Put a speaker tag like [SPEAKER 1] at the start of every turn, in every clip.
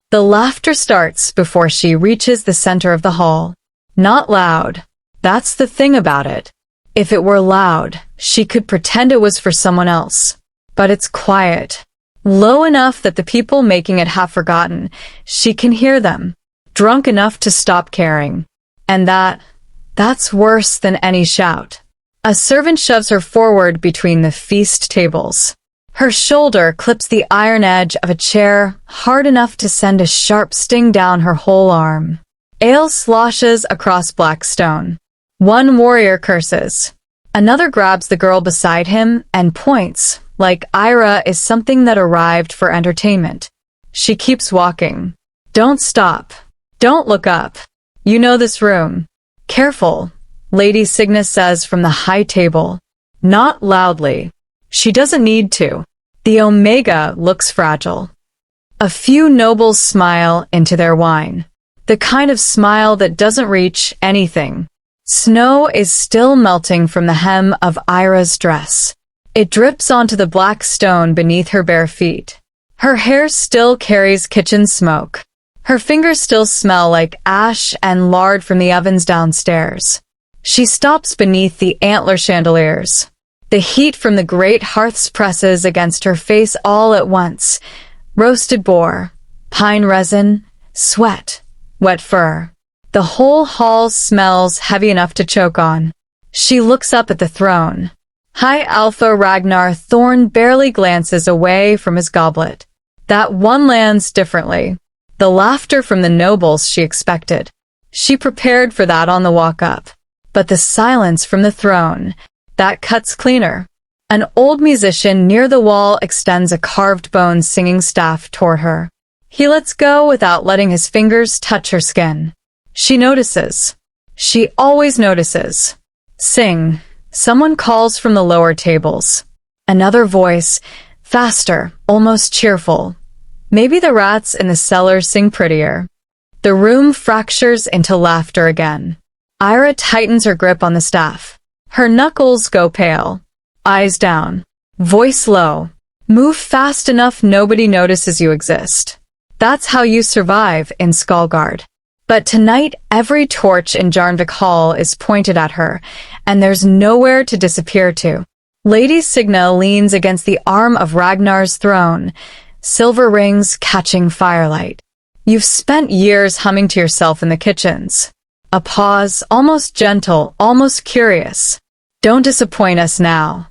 [SPEAKER 1] The laughter starts before she reaches the center of the hall. Not loud. That's the thing about it. If it were loud, she could pretend it was for someone else. But it's quiet. Low enough that the people making it have forgotten. She can hear them. Drunk enough to stop caring. And that's worse than any shout. A servant shoves her forward between the feast tables. Her shoulder clips the iron edge of a chair hard enough to send a sharp sting down her whole arm. Ale sloshes across black stone. One warrior curses. Another grabs the girl beside him and points, like Eira is something that arrived for entertainment. She keeps walking. Don't stop. Don't look up. You know this room. Careful, Lady Signa says from the high table. Not loudly. She doesn't need to. The Omega looks fragile. A few nobles smile into their wine. The kind of smile that doesn't reach anything. Snow is still melting from the hem of Eira's dress. It drips onto the black stone beneath her bare feet. Her hair still carries kitchen smoke. Her fingers still smell like ash and lard from the ovens downstairs. She stops beneath the antler chandeliers. The heat from the great hearths presses against her face all at once. Roasted boar, pine resin, sweat, wet fur. The whole hall smells heavy enough to choke on. She looks up at the throne. High Alpha Ragnar Thorn barely glances away from his goblet. That one lands differently. The laughter from the nobles she expected. She prepared for that on the walk up. But the silence from the throne, that cuts cleaner. An old musician near the wall extends a carved bone singing staff toward her. He lets go without letting his fingers touch her skin. She notices. She always notices. Sing. Someone calls from the lower tables. Another voice, faster, almost cheerful. Maybe the rats in the cellar sing prettier. The room fractures into laughter again. Eira tightens her grip on the staff. Her knuckles go pale. Eyes down. Voice low. Move fast enough nobody notices you exist. That's how you survive in Skullgard. But tonight every torch in Jarnvik Hall is pointed at her, and there's nowhere to disappear to. Lady Signa leans against the arm of Ragnar's throne, silver rings catching firelight. You've spent years humming to yourself in the kitchens. A pause, almost gentle, almost curious. Don't disappoint us now.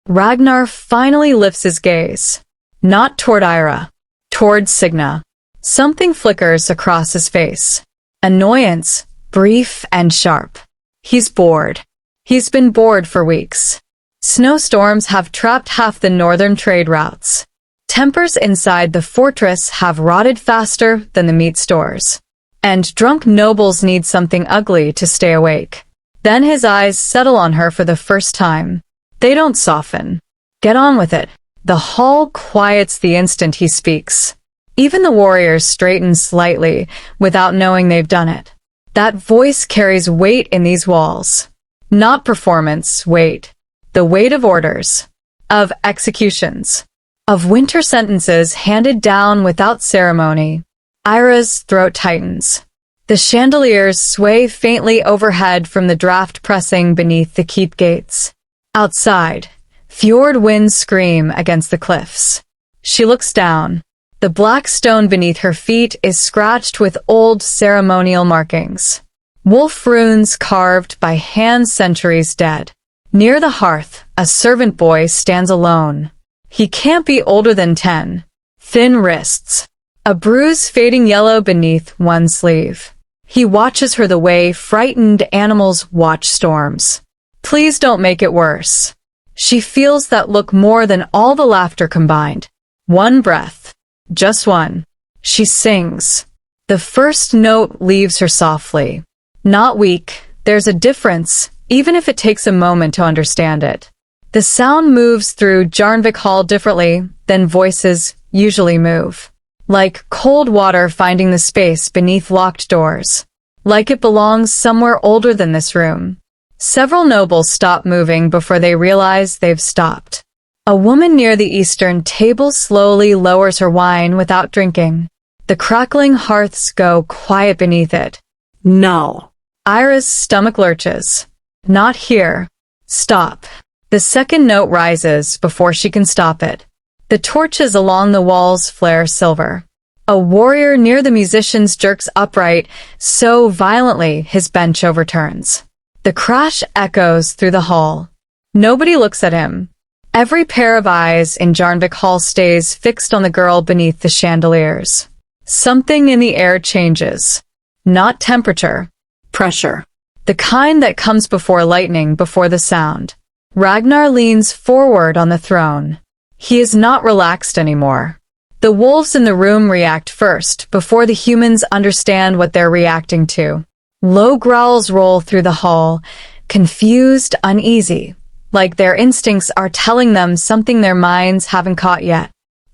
[SPEAKER 1] Ragnar finally lifts his gaze. Not toward Eira. Toward Signa. Something flickers across his face. Annoyance, brief and sharp. He's bored. He's been bored for weeks. Snowstorms have trapped half the northern trade routes. Tempers inside the fortress have rotted faster than the meat stores. And drunk nobles need something ugly to stay awake. Then his eyes settle on her for the first time. They don't soften. Get on with it. The hall quiets the instant he speaks. Even the warriors straighten slightly without knowing they've done it. That voice carries weight in these walls. Not performance, weight. The weight of orders. Of executions. Of winter sentences handed down without ceremony. Eira's throat tightens. The chandeliers sway faintly overhead from the draft pressing beneath the keep gates. Outside, fjord winds scream against the cliffs. She looks down. The black stone beneath her feet is scratched with old ceremonial markings. Wolf runes carved by hands centuries dead. Near the hearth, a servant boy stands alone. He can't be older than 10. Thin wrists. A bruise fading yellow beneath one sleeve. He watches her the way frightened animals watch storms. Please don't make it worse. She feels that look more than all the laughter combined. One breath. Just one. She sings. The first note leaves her softly. Not weak. There's a difference, even if it takes a moment to understand it. The sound moves through Jarnvik Hall differently than voices usually move. Like cold water finding the space beneath locked doors. Like it belongs somewhere older than this room. Several nobles stop moving before they realize they've stopped. A woman near the eastern table slowly lowers her wine without drinking. The crackling hearths go quiet beneath it.
[SPEAKER 2] No.
[SPEAKER 1] Eira's stomach lurches. Not here. Stop. The second note rises before she can stop it. The torches along the walls flare silver. A warrior near the musicians jerks upright so violently his bench overturns. The crash echoes through the hall. Nobody looks at him. Every pair of eyes in Jarnvik Hall stays fixed on the girl beneath the chandeliers. Something in the air changes. Not temperature.
[SPEAKER 2] Pressure.
[SPEAKER 1] The kind that comes before lightning, before the sound. Ragnar leans forward on the throne. He is not relaxed anymore. The wolves in the room react first, before the humans understand what they're reacting to. Low growls roll through the hall, confused, uneasy, like their instincts are telling them something their minds haven't caught yet.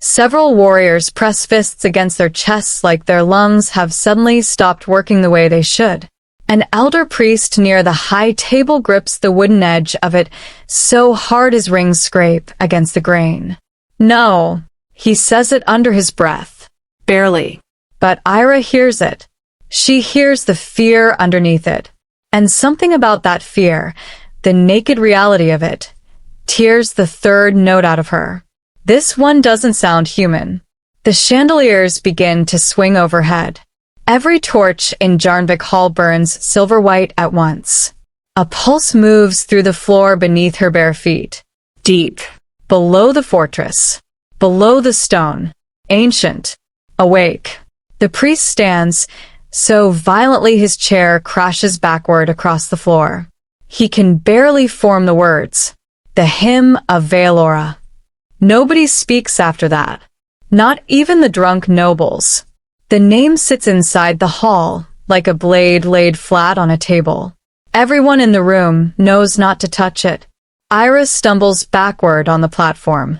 [SPEAKER 1] Several warriors press fists against their chests like their lungs have suddenly stopped working the way they should. An elder priest near the high table grips the wooden edge of it so hard his rings scrape against the grain. No, he says it under his breath.
[SPEAKER 2] Barely.
[SPEAKER 1] But Eira hears it. She hears the fear underneath it. And something about that fear, the naked reality of it, tears the third note out of her. This one doesn't sound human. The chandeliers begin to swing overhead. Every torch in Jarnvik Hall burns silver white at once. A pulse moves through the floor beneath her bare feet.
[SPEAKER 2] Deep.
[SPEAKER 1] Below the fortress. Below the stone. Ancient. Awake. The priest stands, so violently his chair crashes backward across the floor. He can barely form the words. The hymn of Veilora. Nobody speaks after that. Not even the drunk nobles. The name sits inside the hall, like a blade laid flat on a table. Everyone in the room knows not to touch it. Eira stumbles backward on the platform.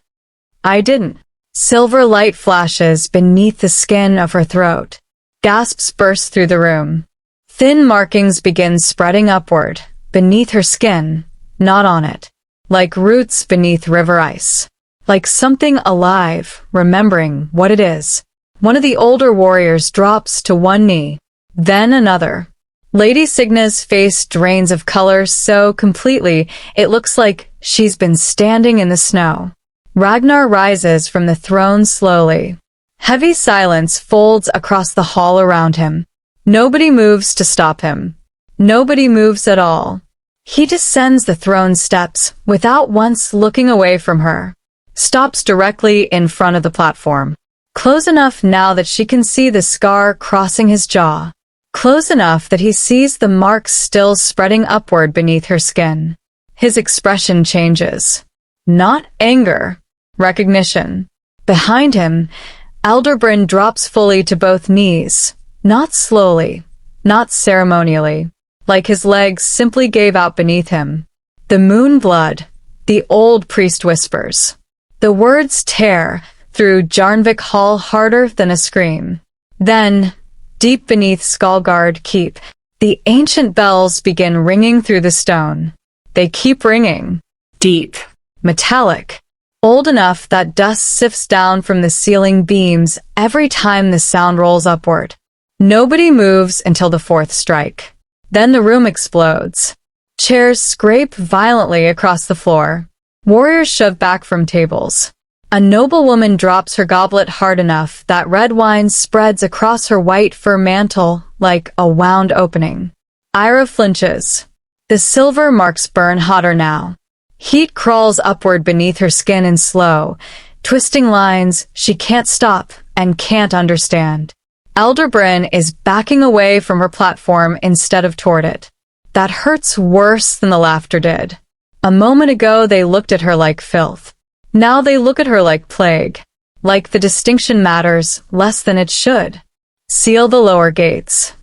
[SPEAKER 1] I didn't. Silver light flashes beneath the skin of her throat. Gasps burst through the room. Thin markings begin spreading upward, beneath her skin, not on it. Like roots beneath river ice. Like something alive, remembering what it is. One of the older warriors drops to one knee, then another. Lady Signa's face drains of color so completely it looks like she's been standing in the snow. Ragnar rises from the throne slowly. Heavy silence folds across the hall around him. Nobody moves to stop him. Nobody moves at all. He descends the throne steps without once looking away from her. Stops directly in front of the platform. Close enough now that she can see the scar crossing his jaw. Close enough that he sees the marks still spreading upward beneath her skin. His expression changes. Not anger. Recognition. Behind him, Alderbrand drops fully to both knees. Not slowly. Not ceremonially. Like his legs simply gave out beneath him. The moon blood. The old priest whispers. The words tear through Jarnvik Hall harder than a scream. Then, deep beneath Skullgard Keep, the ancient bells begin ringing through the stone. They keep ringing.
[SPEAKER 2] Deep.
[SPEAKER 1] Metallic. Old enough that dust sifts down from the ceiling beams every time the sound rolls upward. Nobody moves until the fourth strike. Then the room explodes. Chairs scrape violently across the floor. Warriors shove back from tables. A noblewoman drops her goblet hard enough that red wine spreads across her white fur mantle like a wound opening. Eira flinches. The silver marks burn hotter now. Heat crawls upward beneath her skin in slow, twisting lines she can't stop and can't understand. Alderbrand is backing away from her platform instead of toward it. That hurts worse than the laughter did. A moment ago they looked at her like filth. Now they look at her like plague. Like the distinction matters less than it should. Seal the lower gates.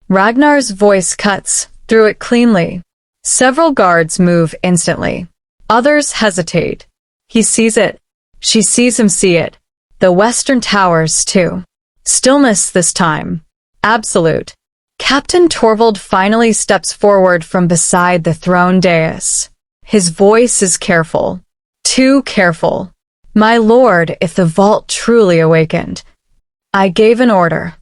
[SPEAKER 1] Ragnar's voice cuts through it cleanly. Several guards move instantly. Others hesitate. He sees it. She sees him see it. The western towers, too. Stillness this time. Absolute. Captain Torvald finally steps forward from beside the throne dais. His voice is careful. Too careful. My lord, if the vault truly awakened. I gave an order.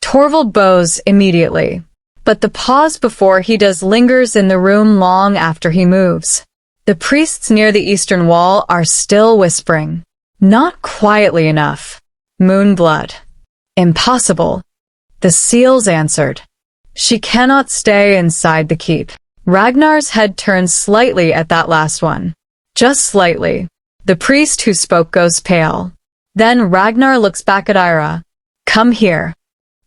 [SPEAKER 1] Torvald bows immediately, but the pause before he does lingers in the room long after he moves. The priests near the eastern wall are still whispering. Not quietly enough. Moonblood. Impossible. The seals answered. She cannot stay inside the keep. Ragnar's head turns slightly at that last one. Just slightly. The priest who spoke goes pale. Then Ragnar looks back at Eira. Come here.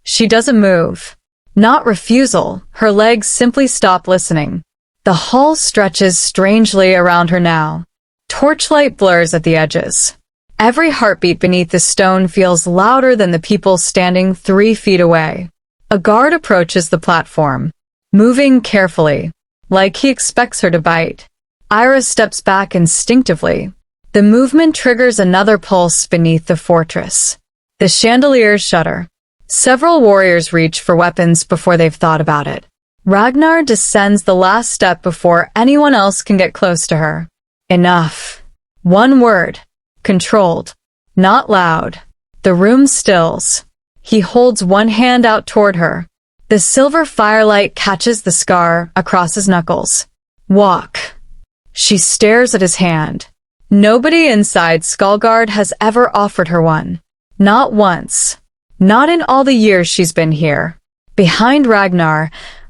[SPEAKER 1] She doesn't move. Not refusal, her legs simply stop listening. The hall stretches strangely around her now. Torchlight blurs at the edges. Every heartbeat beneath the stone feels louder than the people standing 3 feet away. A guard approaches the platform, moving carefully, like he expects her to bite. Eira steps back instinctively. The movement triggers another pulse beneath the fortress. The chandeliers shudder. Several warriors reach for weapons before they've thought about it. Ragnar descends the last step before anyone else can get close to her. Enough. One word. Controlled. Not loud. The room stills. He holds one hand out toward her. The silver firelight catches the scar across his knuckles. Walk. She stares at his hand. Nobody inside Skullgard has ever offered her one. Not once. Not in all the years she's been here. Behind Ragnar,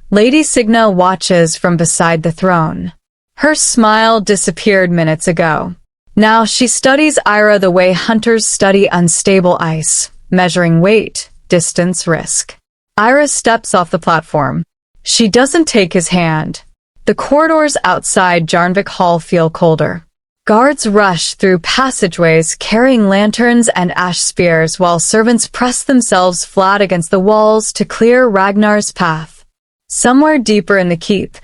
[SPEAKER 1] Lady Signa watches from beside the throne. Her smile disappeared minutes ago. Now she studies Eira the way hunters study unstable ice, measuring weight, distance, risk. Eira steps off the platform. She doesn't take his hand. The corridors outside Jarnvik Hall feel colder. Guards rush through passageways carrying lanterns and ash spears while servants press themselves flat against the walls to clear Ragnar's path. Somewhere deeper in the keep,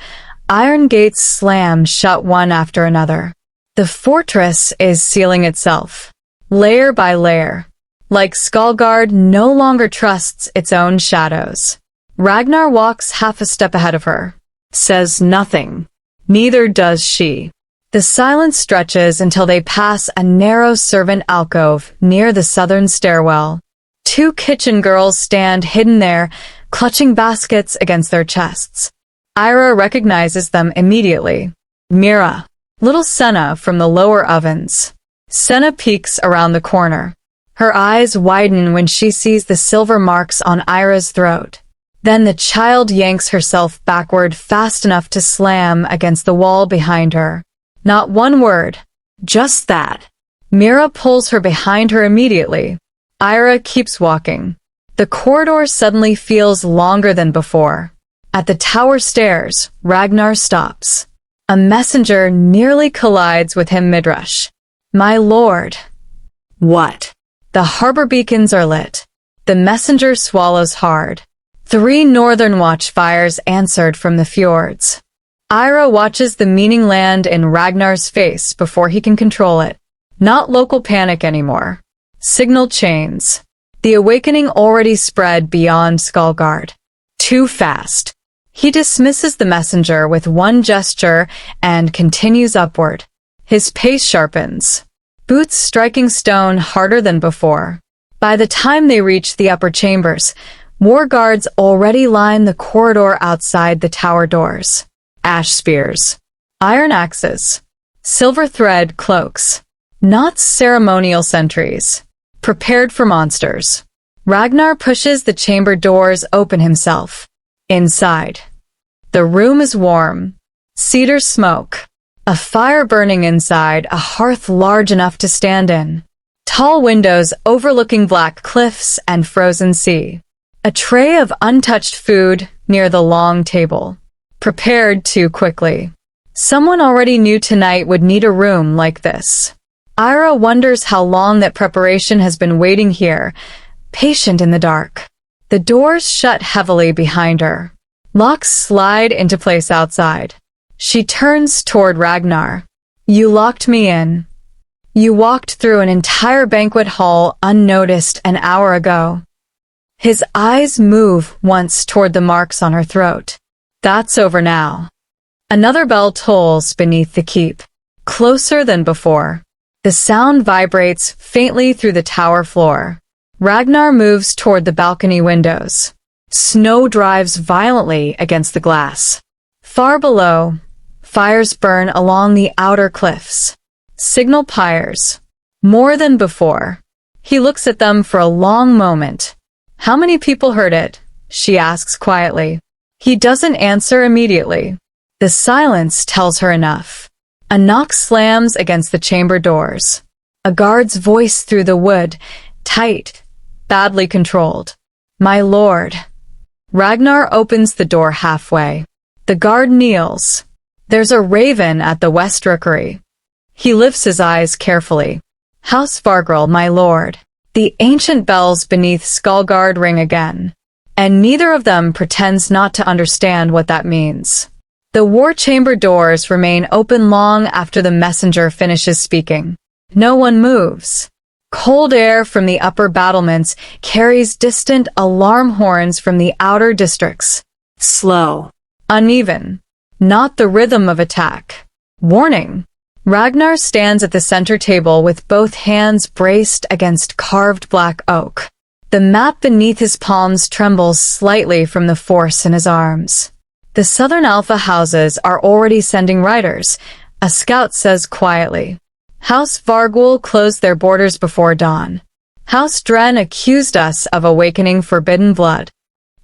[SPEAKER 1] iron gates slam shut one after another. The fortress is sealing itself, layer by layer. Like Skullgard no longer trusts its own shadows. Ragnar walks half a step ahead of her. Says nothing. Neither does she. The silence stretches until they pass a narrow servant alcove near the southern stairwell. 2 kitchen girls stand hidden there, clutching baskets against their chests. Eira recognizes them immediately. Mira. Little Senna from the lower ovens. Senna peeks around the corner. Her eyes widen when she sees the silver marks on Eira's throat. Then the child yanks herself backward fast enough to slam against the wall behind her. Not one word. Just that. Mira pulls her behind her immediately. Eira keeps walking. The corridor suddenly feels longer than before. At the tower stairs, Ragnar stops. A messenger nearly collides with him mid-rush. My lord.
[SPEAKER 2] What?
[SPEAKER 1] The harbor beacons are lit. The messenger swallows hard. 3 northern watchfires answered from the fjords. Eira watches the meaning land in Ragnar's face before he can control it. Not local panic anymore. Signal chains. The awakening already spread beyond Skullgard. Too fast. He dismisses the messenger with one gesture and continues upward. His pace sharpens. Boots striking stone harder than before. By the time they reach the upper chambers, war guards already line the corridor outside the tower doors. Ash spears. Iron axes. Silver thread cloaks. Not ceremonial sentries. Prepared for monsters. Ragnar pushes the chamber doors open himself. Inside. The room is warm. Cedar smoke. A fire burning inside, a hearth large enough to stand in. Tall windows overlooking black cliffs and frozen sea. A tray of untouched food near the long table. Prepared too quickly. Someone already knew tonight would need a room like this. Eira wonders how long that preparation has been waiting here, patient in the dark. The doors shut heavily behind her. Locks slide into place outside. She turns toward Ragnar. You locked me in. You walked through an entire banquet hall unnoticed an hour ago. His eyes move once toward the marks on her throat. That's over now. Another bell tolls beneath the keep, closer than before. The sound vibrates faintly through the tower floor. Ragnar moves toward the balcony windows. Snow drives violently against the glass. Far below, fires burn along the outer cliffs. Signal pyres. More than before. He looks at them for a long moment. How many people heard it? She asks quietly. He doesn't answer immediately. The silence tells her enough. A knock slams against the chamber doors. A guard's voice through the wood, tight, badly controlled. My lord. Ragnar opens the door halfway. The guard kneels. There's a raven at the west rookery. He lifts his eyes carefully. House Vargrill, my lord. The ancient bells beneath Skullgard ring again. And neither of them pretends not to understand what that means. The war chamber doors remain open long after the messenger finishes speaking. No one moves. Cold air from the upper battlements carries distant alarm horns from the outer districts.
[SPEAKER 2] Slow.
[SPEAKER 1] Uneven. Not the rhythm of attack. Warning. Ragnar stands at the center table with both hands braced against carved black oak. The map beneath his palms trembles slightly from the force in his arms. The southern Alpha houses are already sending riders, a scout says quietly. House Vargul closed their borders before dawn. House Dren accused us of awakening forbidden blood.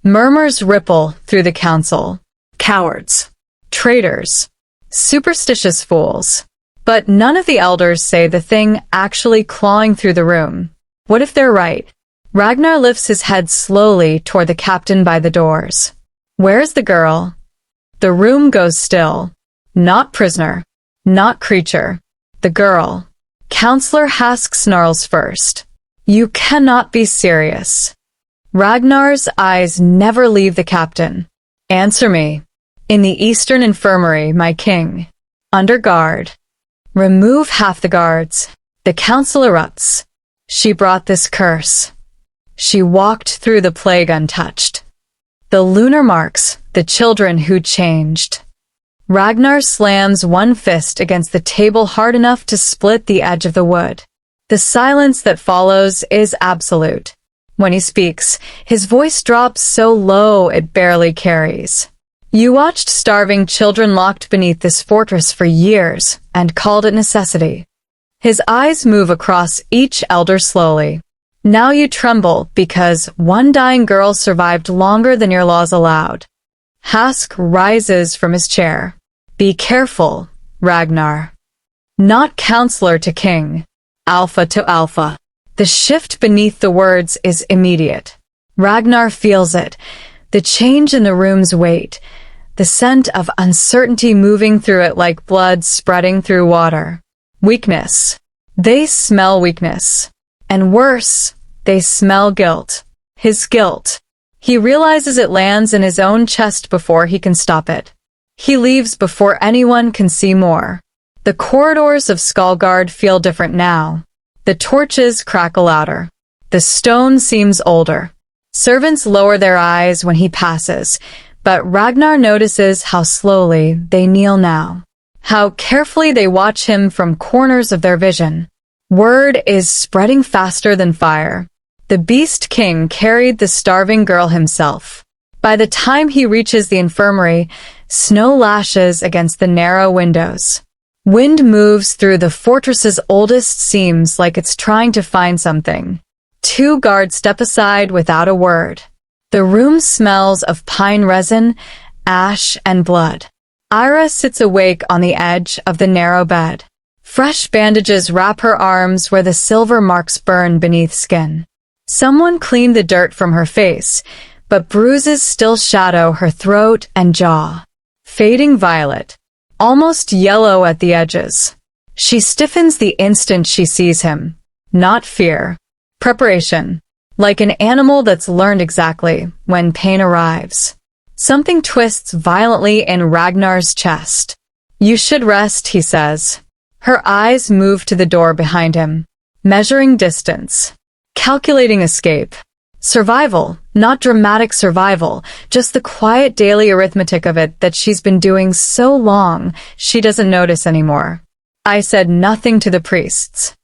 [SPEAKER 1] Murmurs ripple through the council. Cowards. Traitors. Superstitious fools. But none of the elders say the thing actually clawing through the room. What if they're right? Ragnar lifts his head slowly toward the captain by the doors. Where's the girl? The room goes still. Not prisoner. Not creature. The girl. Counselor Hask snarls first. You cannot be serious. Ragnar's eyes never leave the captain. Answer me. In the Eastern Infirmary, my king. Under guard. Remove half the guards. The council erupts. She brought this curse. She walked through the plague untouched. The lunar marks, the children who changed. Ragnar slams one fist against the table hard enough to split the edge of the wood. The silence that follows is absolute. When he speaks, his voice drops so low it barely carries. You watched starving children locked beneath this fortress for years and called it necessity. His eyes move across each elder slowly. Now you tremble because one dying girl survived longer than your laws allowed. Hask rises from his chair. Be careful, Ragnar. Not counselor to king. Alpha to alpha. The shift beneath the words is immediate. Ragnar feels it. The change in the room's weight. The scent of uncertainty moving through it like blood spreading through water. Weakness. They smell weakness. And worse, they smell guilt. His guilt. He realizes it lands in his own chest before he can stop it. He leaves before anyone can see more. The corridors of Skullgard feel different now. The torches crackle louder. The stone seems older. Servants lower their eyes when he passes, but Ragnar notices how slowly they kneel now. How carefully they watch him from corners of their vision. Word is spreading faster than fire. The Beast King carried the starving girl himself. By the time he reaches the infirmary, snow lashes against the narrow windows. Wind moves through the fortress's oldest seams like it's trying to find something. Two guards step aside without a word. The room smells of pine resin, ash, and blood. Eira sits awake on the edge of the narrow bed. Fresh bandages wrap her arms where the silver marks burn beneath skin. Someone cleaned the dirt from her face, but bruises still shadow her throat and jaw. Fading violet. Almost yellow at the edges. She stiffens the instant she sees him. Not fear. Preparation. Like an animal that's learned exactly when pain arrives. Something twists violently in Ragnar's chest. You should rest, he says. Her eyes move to the door behind him. Measuring distance. Calculating escape. Survival, not dramatic survival, just the quiet daily arithmetic of it that she's been doing so long she doesn't notice anymore. I said nothing to the priests.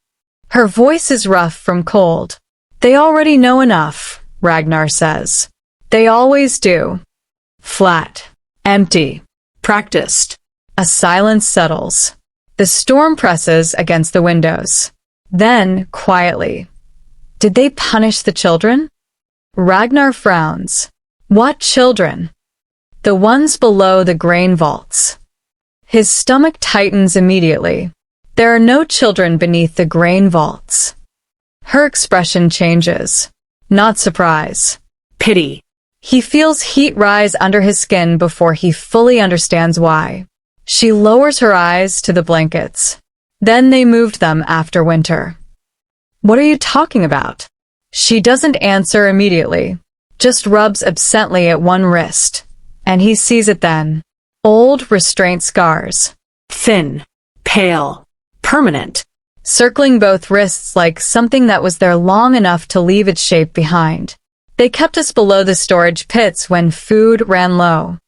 [SPEAKER 1] Her voice is rough from cold. They already know enough, Ragnar says. They always do. Flat. Empty.
[SPEAKER 2] Practiced.
[SPEAKER 1] A silence settles. The storm presses against the windows. Then, quietly, did they punish the children? Ragnar frowns. What children? The ones below the grain vaults. His stomach tightens immediately. There are no children beneath the grain vaults. Her expression changes. Not surprise.
[SPEAKER 2] Pity.
[SPEAKER 1] He feels heat rise under his skin before he fully understands why. She lowers her eyes to the blankets. Then they moved them after winter. What are you talking about? She doesn't answer immediately, just rubs absently at one wrist. And he sees it then. Old restraint scars.
[SPEAKER 2] Thin. Pale. Permanent.
[SPEAKER 1] Circling both wrists like something that was there long enough to leave its shape behind. They kept us below the storage pits when food ran low.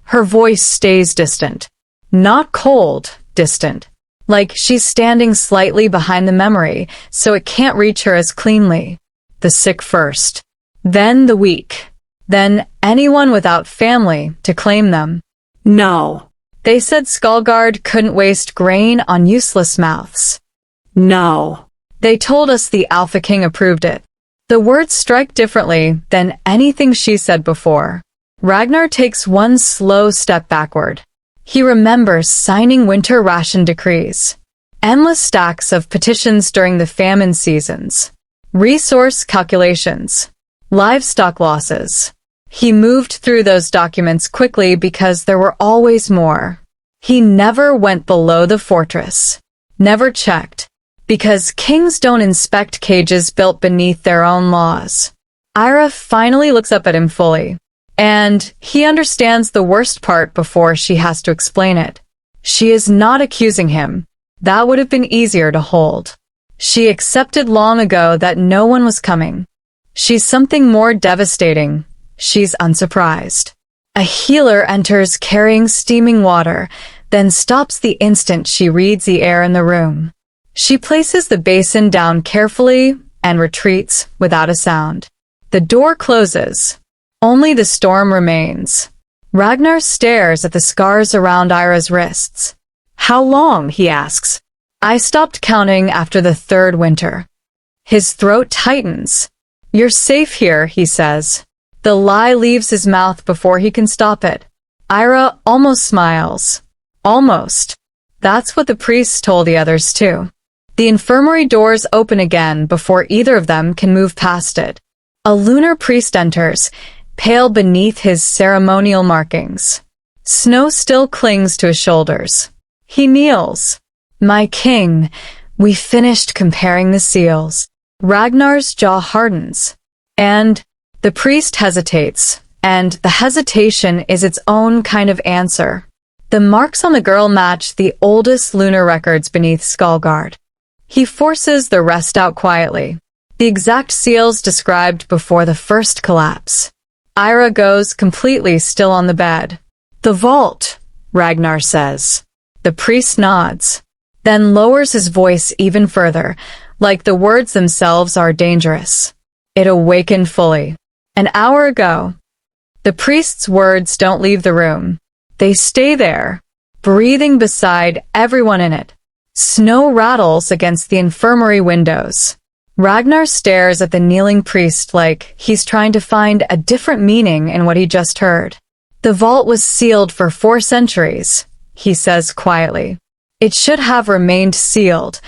[SPEAKER 1] Her voice stays distant. Not cold, distant. Like she's standing slightly behind the memory, so it can't reach her as cleanly. The sick first. Then the weak. Then anyone without family to claim them.
[SPEAKER 2] No.
[SPEAKER 1] They said Skullguard couldn't waste grain on useless mouths.
[SPEAKER 2] No.
[SPEAKER 1] They told us the Alpha King approved it. The words strike differently than anything she said before. Ragnar takes one slow step backward. He remembers signing winter ration decrees. Endless stacks of petitions during the famine seasons. Resource calculations. Livestock losses. He moved through those documents quickly because there were always more. He never went below the fortress. Never checked. Because kings don't inspect cages built beneath their own laws. Eira finally looks up at him fully. And he understands the worst part before she has to explain it. She is not accusing him. That would have been easier to hold. She accepted long ago that no one was coming. She's something more devastating. She's unsurprised. A healer enters carrying steaming water, then stops the instant she reads the air in the room. She places the basin down carefully and retreats without a sound. The door closes. Only the storm remains. Ragnar stares at the scars around Eira's wrists. How long? He asks. I stopped counting after the third winter. His throat tightens. You're safe here, he says. The lie leaves his mouth before he can stop it. Eira almost smiles. Almost. That's what the priests told the others too. The infirmary doors open again before either of them can move past it. A lunar priest enters, pale beneath his ceremonial markings. Snow still clings to his shoulders. He kneels. My king, we finished comparing the seals. Ragnar's jaw hardens. And the priest hesitates, and the hesitation is its own kind of answer. The marks on the girl match the oldest lunar records beneath Skullguard. He forces the rest out quietly. The exact seals described before the first collapse. Eira goes completely still on the bed. The vault, Ragnar says. The priest nods, then lowers his voice even further, like the words themselves are dangerous. It awakened fully. An hour ago. The priest's words don't leave the room. They stay there, breathing beside everyone in it. Snow rattles against the infirmary windows. Ragnar stares at the kneeling priest like he's trying to find a different meaning in what he just heard. The vault was sealed for 4 centuries, he says quietly. It should have remained sealed.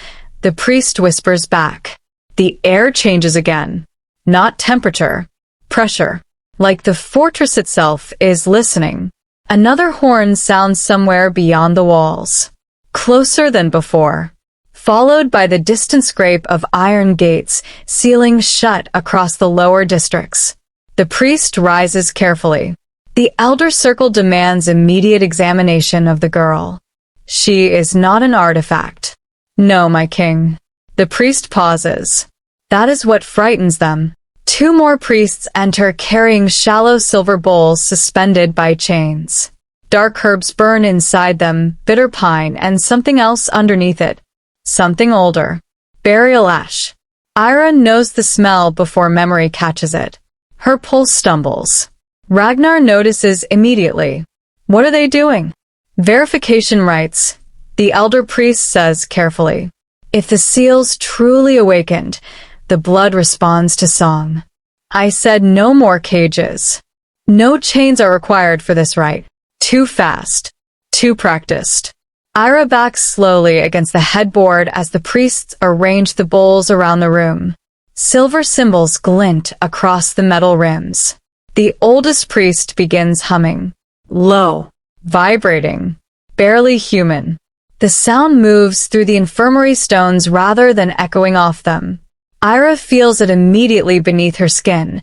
[SPEAKER 1] The priest whispers back. The air changes again. Not temperature. Pressure. Like the fortress itself is listening. Another horn sounds somewhere beyond the walls. Closer than before. Followed by the distant scrape of iron gates sealing shut across the lower districts. The priest rises carefully. The elder circle demands immediate examination of the girl. She is not an artifact. No, my king. The priest pauses. That is what frightens them. 2 more priests enter carrying shallow silver bowls suspended by chains. Dark herbs burn inside them, bitter pine and something else underneath it. Something older. Burial ash. Eira knows the smell before memory catches it. Her pulse stumbles. Ragnar notices immediately. What are they doing? Verification rites. The elder priest says carefully. If the seals truly awakened, the blood responds to song. I said no more cages. No chains are required for this rite. Too fast. Too practiced. Eira backs slowly against the headboard as the priests arrange the bowls around the room. Silver symbols glint across the metal rims. The oldest priest begins humming.
[SPEAKER 2] Low.
[SPEAKER 1] Vibrating. Barely human. The sound moves through the infirmary stones rather than echoing off them. Eira feels it immediately beneath her skin,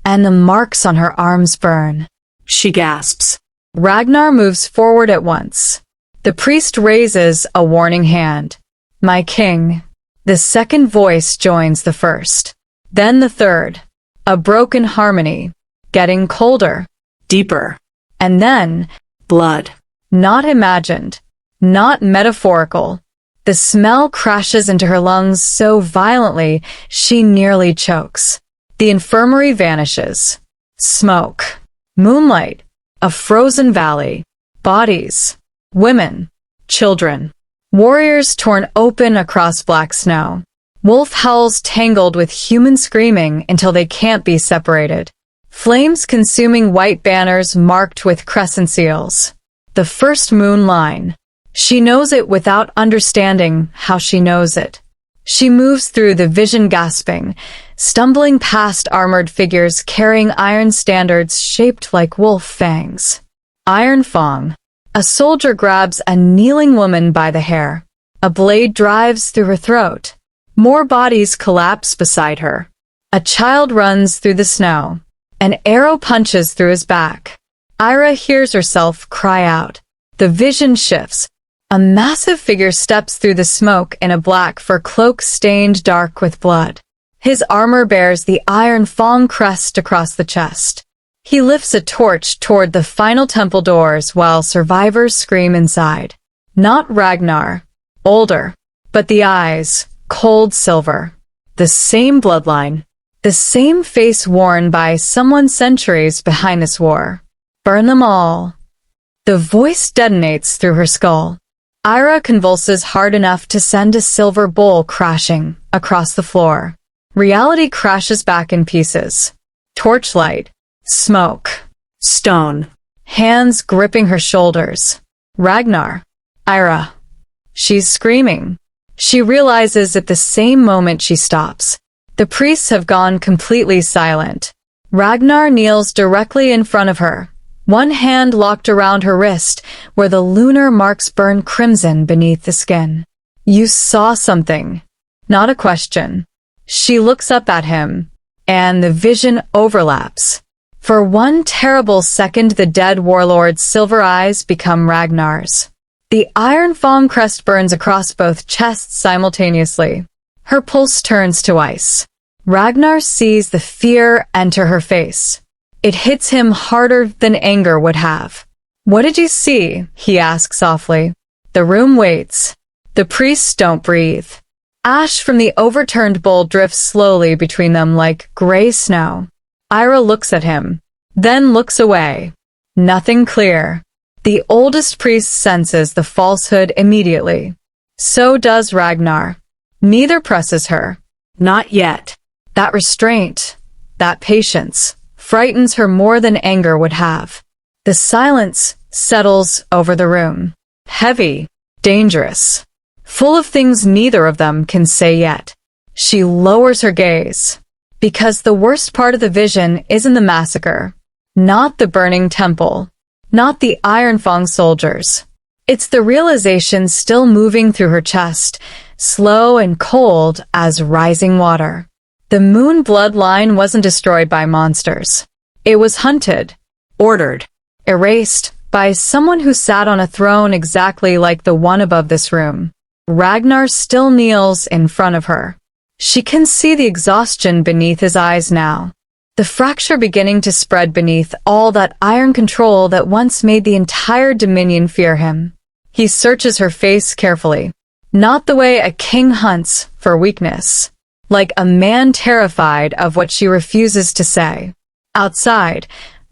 [SPEAKER 1] and the marks on her arms burn.
[SPEAKER 2] She gasps.
[SPEAKER 1] Ragnar moves forward at once. The priest raises a warning hand. My king. The second voice joins the first. Then the third. A broken harmony. Getting colder.
[SPEAKER 2] Deeper.
[SPEAKER 1] And then,
[SPEAKER 2] blood.
[SPEAKER 1] Not imagined. Not metaphorical. The smell crashes into her lungs so violently she nearly chokes. The infirmary vanishes. Smoke. Moonlight. A frozen valley. Bodies. Women. Children. Warriors torn open across black snow. Wolf howls tangled with human screaming until they can't be separated. Flames consuming white banners marked with crescent seals. The first moon line. She knows it without understanding how she knows it. She moves through the vision gasping, stumbling past armored figures carrying iron standards shaped like wolf fangs. Iron Fang. A soldier grabs a kneeling woman by the hair. A blade drives through her throat. More bodies collapse beside her. A child runs through the snow. An arrow punches through his back. Eira hears herself cry out. The vision shifts. A massive figure steps through the smoke in a black fur cloak stained dark with blood. His armor bears the Iron Fang crest across the chest. He lifts a torch toward the final temple doors while survivors scream inside. Not Ragnar. Older. But the eyes. Cold silver. The same bloodline. The same face worn by someone centuries behind this war. Burn them all. The voice detonates through her skull. Eira convulses hard enough to send a silver bowl crashing across the floor. Reality crashes back in pieces. Torchlight. Smoke.
[SPEAKER 2] Stone.
[SPEAKER 1] Hands gripping her shoulders. Ragnar. Eira. She's screaming. She realizes at the same moment she stops. The priests have gone completely silent. Ragnar kneels directly in front of her, one hand locked around her wrist, where the lunar marks burn crimson beneath the skin. You saw something. Not a question. She looks up at him, and the vision overlaps. For one terrible second, the dead warlord's silver eyes become Ragnar's. The Iron Fang crest burns across both chests simultaneously. Her pulse turns to ice. Ragnar sees the fear enter her face. It hits him harder than anger would have. What did you see? He asks softly. The room waits. The priests don't breathe. Ash from the overturned bowl drifts slowly between them like gray snow. Eira looks at him, then looks away. Nothing clear. The oldest priest senses the falsehood immediately. So does Ragnar. Neither presses her.
[SPEAKER 2] Not yet.
[SPEAKER 1] That restraint, that patience, frightens her more than anger would have. The silence settles over the room. Heavy, dangerous, full of things neither of them can say yet. She lowers her gaze. Because the worst part of the vision isn't the massacre. Not the burning temple. Not the Iron Fang soldiers. It's the realization still moving through her chest, slow and cold as rising water. The moon bloodline wasn't destroyed by monsters. It was hunted, ordered, erased by someone who sat on a throne exactly like the one above this room. Ragnar still kneels in front of her. She can see the exhaustion beneath his eyes now. The fracture beginning to spread beneath all that iron control that once made the entire Dominion fear him. He searches her face carefully. Not the way a king hunts for weakness. like a man terrified of what she refuses to say. Outside,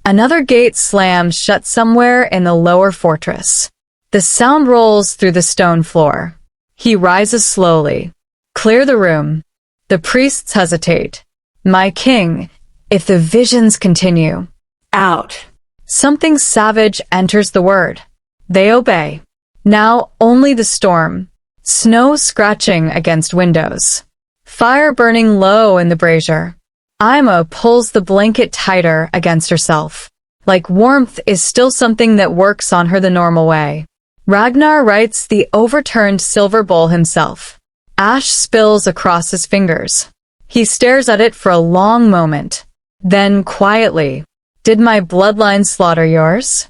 [SPEAKER 1] another gate slams shut somewhere in the lower fortress. The sound rolls through the stone floor. He rises slowly. Clear the room. The priests hesitate. My king, if the visions continue.
[SPEAKER 2] Out.
[SPEAKER 1] Something savage enters the word. They obey. Now only the storm. Snow scratching against windows. Fire burning low in the brazier. Ima pulls the blanket tighter against herself. Like warmth is still something that works on her the normal way. Ragnar rights the overturned silver bowl himself. Ash spills across his fingers. He stares at it for a long moment. Then, quietly, "Did my bloodline slaughter yours?"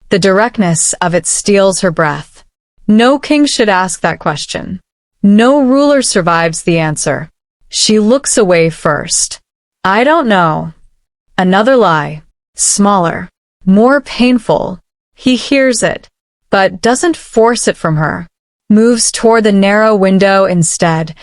[SPEAKER 1] The directness of it steals her breath. No king should ask that question. No ruler survives the answer. She looks away first. "I don't know." Another lie. Smaller. More painful. He hears it, but doesn't force it from her. Moves toward the narrow window instead,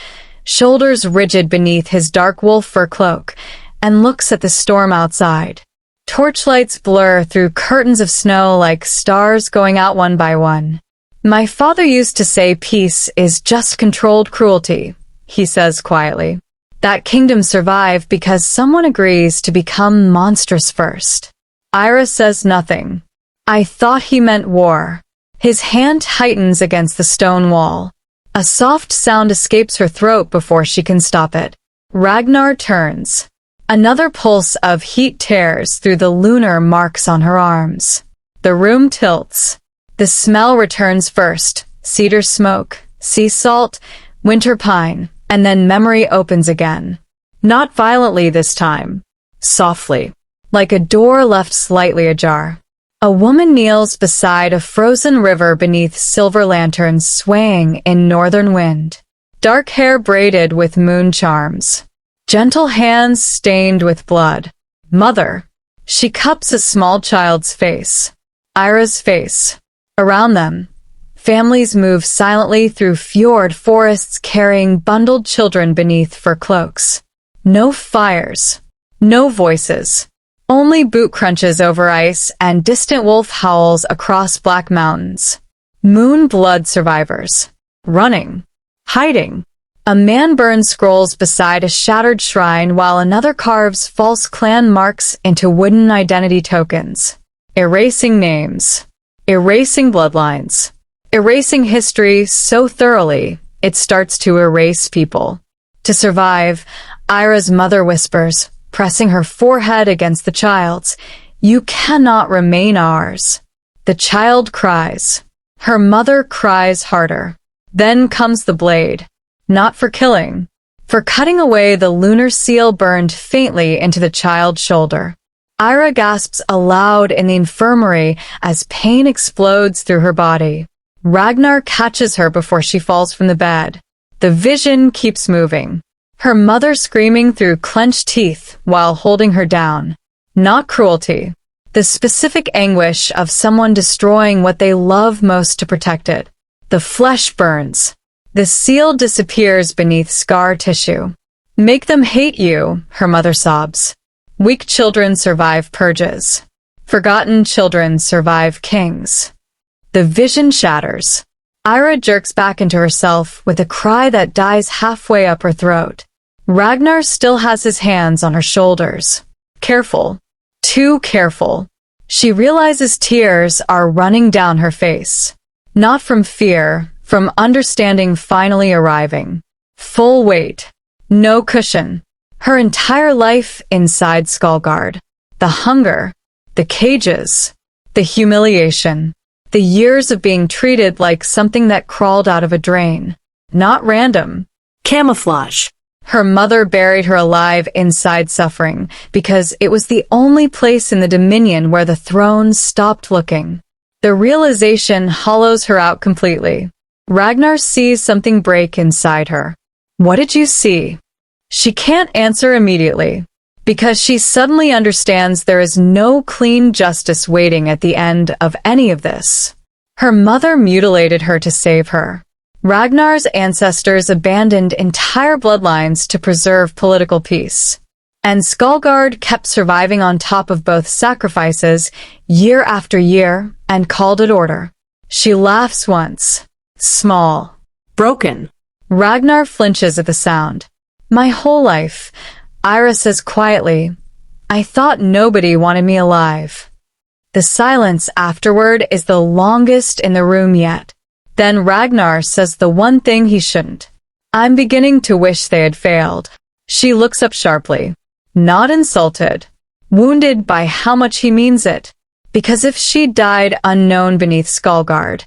[SPEAKER 1] shoulders rigid beneath his dark wolf fur cloak, and looks at the storm outside. Torchlights blur through curtains of snow like stars going out one by one. "My father used to say peace is just controlled cruelty," he says quietly. "That kingdom survived because someone agrees to become monstrous first." Eira says nothing. "I thought he meant war." His hand tightens against the stone wall. A soft sound escapes her throat before she can stop it. Ragnar turns. Another pulse of heat tears through the lunar marks on her arms. The room tilts. The smell returns first. Cedar smoke, sea salt, winter pine, and then memory opens again. Not violently this time. Softly. Like a door left slightly ajar. A woman kneels beside a frozen river beneath silver lanterns swaying in northern wind. Dark hair braided with moon charms. Gentle hands stained with blood. Mother. She cups a small child's face. Eira's face. Around them, families move silently through fjord forests carrying bundled children beneath fur cloaks. No fires. No voices. Only boot crunches over ice and distant wolf howls across black mountains. Moon blood survivors. Running. Hiding. A man burns scrolls beside a shattered shrine while another carves false clan marks into wooden identity tokens. Erasing names. Erasing bloodlines. Erasing history so thoroughly, it starts to erase people. To survive, Eira's mother whispers, pressing her forehead against the child's, "You cannot remain ours." The child cries. Her mother cries harder. Then comes the blade. Not for killing. For cutting away the lunar seal burned faintly into the child's shoulder. Eira gasps aloud in the infirmary as pain explodes through her body. Ragnar catches her before she falls from the bed. The vision keeps moving. Her mother screaming through clenched teeth while holding her down. Not cruelty. The specific anguish of someone destroying what they love most to protect it. The flesh burns. The seal disappears beneath scar tissue. "Make them hate you," her mother sobs. "Weak children survive purges. Forgotten children survive kings." The vision shatters. Eira jerks back into herself with a cry that dies halfway up her throat. Ragnar still has his hands on her shoulders. Careful. Too careful. She realizes tears are running down her face. Not from fear, from understanding finally arriving. Full weight. No cushion. Her entire life inside Skullguard. The hunger. The cages. The humiliation. The years of being treated like something that crawled out of a drain. Not random.
[SPEAKER 2] Camouflage.
[SPEAKER 1] Her mother buried her alive inside suffering because it was the only place in the Dominion where the throne stopped looking. The realization hollows her out completely. Ragnar sees something break inside her. What did you see? She can't answer immediately because she suddenly understands there is no clean justice waiting at the end of any of this. Her mother mutilated her to save her. Ragnar's ancestors abandoned entire bloodlines to preserve political peace. And Skalgard kept surviving on top of both sacrifices, year after year, and called it order. She laughs once. Small.
[SPEAKER 2] Broken.
[SPEAKER 1] Ragnar flinches at the sound. My whole life, Eira says quietly, I thought nobody wanted me alive. The silence afterward is the longest in the room yet. Then Ragnar says the one thing he shouldn't. I'm beginning to wish they had failed. She looks up sharply. Not insulted. Wounded by how much he means it. Because if she died unknown beneath Skalgard,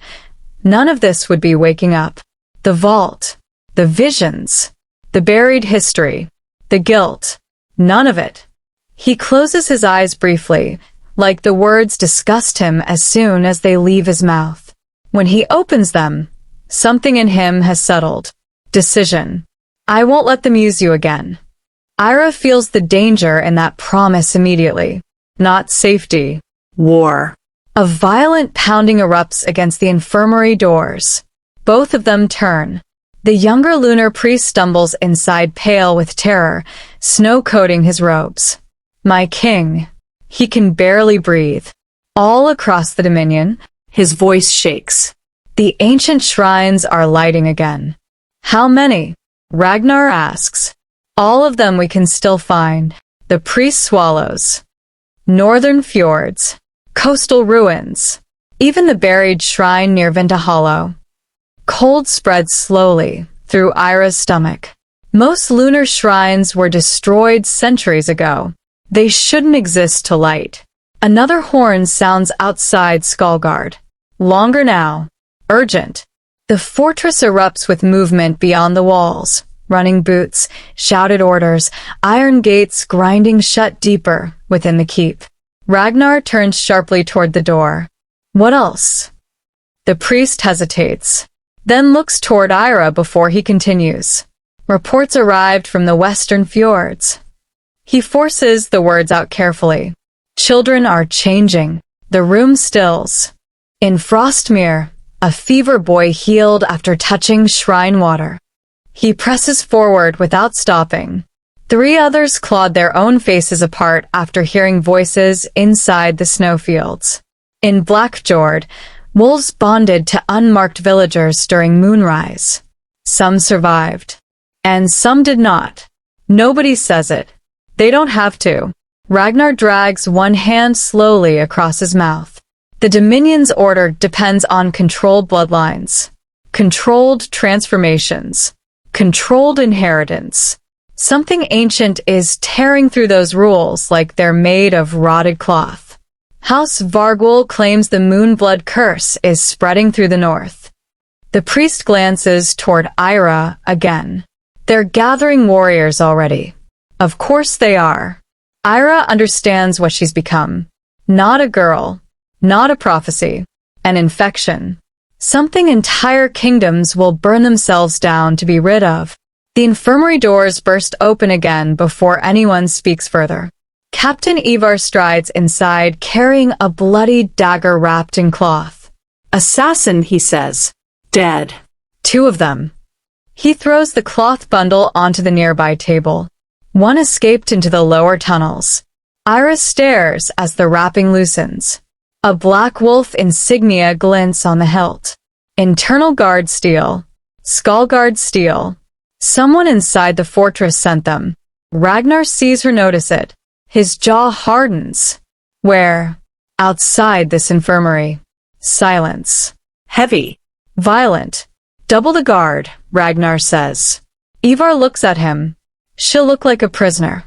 [SPEAKER 1] none of this would be waking up. The vault. The visions. The buried history. The guilt. None of it. He closes his eyes briefly, like the words disgust him as soon as they leave his mouth. When he opens them, something in him has settled. Decision. I won't let them use you again. Eira feels the danger in that promise immediately. Not safety.
[SPEAKER 2] War.
[SPEAKER 1] A violent pounding erupts against the infirmary doors. Both of them turn. The younger lunar priest stumbles inside pale with terror, snow coating his robes. My king. He can barely breathe. All across the Dominion,
[SPEAKER 2] His voice shakes.
[SPEAKER 1] the ancient shrines are lighting again. How many? Ragnar asks. All of them we can still find. The priest swallows. Northern fjords. Coastal ruins. Even the buried shrine near Vinta Hollow. Cold spreads slowly through Eira's stomach. Most lunar shrines were destroyed centuries ago. They shouldn't exist to light. Another horn sounds outside Skalgard. Longer now. Urgent. The fortress erupts with movement beyond the walls. Running boots, shouted orders, iron gates grinding shut deeper within the keep. Ragnar turns sharply toward the door. What else? The priest hesitates, then looks toward Eira before he continues. Reports arrived from the western fjords. He forces the words out carefully. Children are changing. The room stills. In Frostmere, a fever boy healed after touching shrine water. He presses forward without stopping. 3 others clawed their own faces apart after hearing voices inside the snowfields. In Blackjord, wolves bonded to unmarked villagers during moonrise. Some survived. And some did not. Nobody says it. They don't have to. Ragnar drags one hand slowly across his mouth. The Dominion's order depends on controlled bloodlines. Controlled transformations. Controlled inheritance. Something ancient is tearing through those rules like they're made of rotted cloth. House Vargwul claims the Moonblood curse is spreading through the north. The priest glances toward Eira again. They're gathering warriors already. Of course they are. Eira understands what she's become. Not a girl. Not a prophecy. An infection. Something entire kingdoms will burn themselves down to be rid of. The infirmary doors burst open again before anyone speaks further. Captain Ivar strides inside carrying a bloody dagger wrapped in cloth.
[SPEAKER 2] Assassin, he says. Dead.
[SPEAKER 1] 2 of them. He throws the cloth bundle onto the nearby table. One escaped into the lower tunnels. Eira stares as the wrapping loosens. A black wolf insignia glints on the hilt. Internal guard steel. Skalgard steel. Someone inside the fortress sent them. Ragnar sees her notice it. His jaw hardens. Where? Outside this infirmary. Silence.
[SPEAKER 2] Heavy.
[SPEAKER 1] Violent. Double the guard, Ragnar says. Ivar looks at him. She'll look like a prisoner.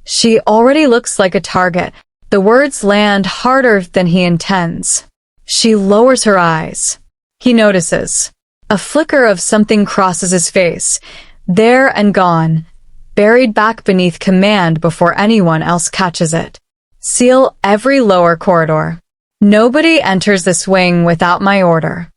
[SPEAKER 1] She already looks like a target. The words land harder than he intends. She lowers her eyes. He notices. A flicker of something crosses his face. There and gone. Buried back beneath command before anyone else catches it. Seal every lower corridor. Nobody enters this wing without my order.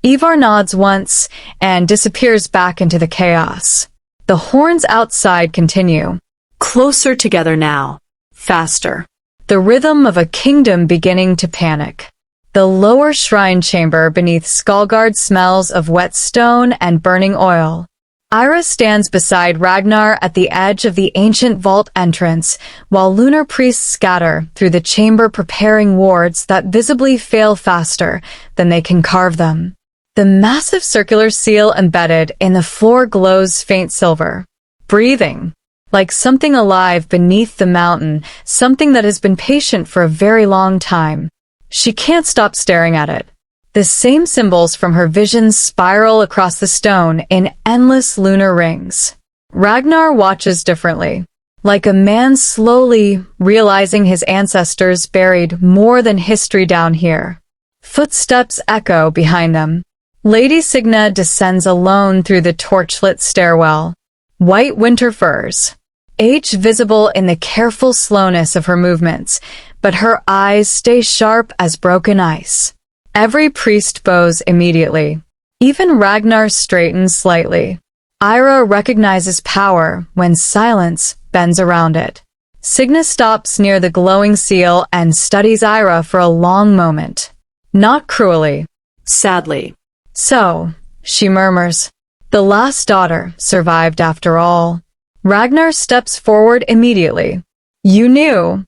[SPEAKER 1] Ivar nods once and disappears back into the chaos. The horns outside continue.
[SPEAKER 2] Closer together now. Faster.
[SPEAKER 1] The rhythm of a kingdom beginning to panic. The lower shrine chamber beneath Skullguard smells of wet stone and burning oil. Eira stands beside Ragnar at the edge of the ancient vault entrance, while lunar priests scatter through the chamber preparing wards that visibly fail faster than they can carve them. The massive circular seal embedded in the floor glows faint silver, breathing, like something alive beneath the mountain, something that has been patient for a very long time. She can't stop staring at it. The same symbols from her visions spiral across the stone in endless lunar rings. Ragnar watches differently, like a man slowly realizing his ancestors buried more than history down here. Footsteps echo behind them. Lady Signa descends alone through the torchlit stairwell. White winter furs, age visible in the careful slowness of her movements, but her eyes stay sharp as broken ice. Every priest bows immediately. Even Ragnar straightens slightly. Eira recognizes power when silence bends around it. Signa stops near the glowing seal and studies Eira for a long moment. Not cruelly.
[SPEAKER 2] Sadly.
[SPEAKER 1] So, she murmurs, the last daughter survived after all. Ragnar steps forward immediately. You knew.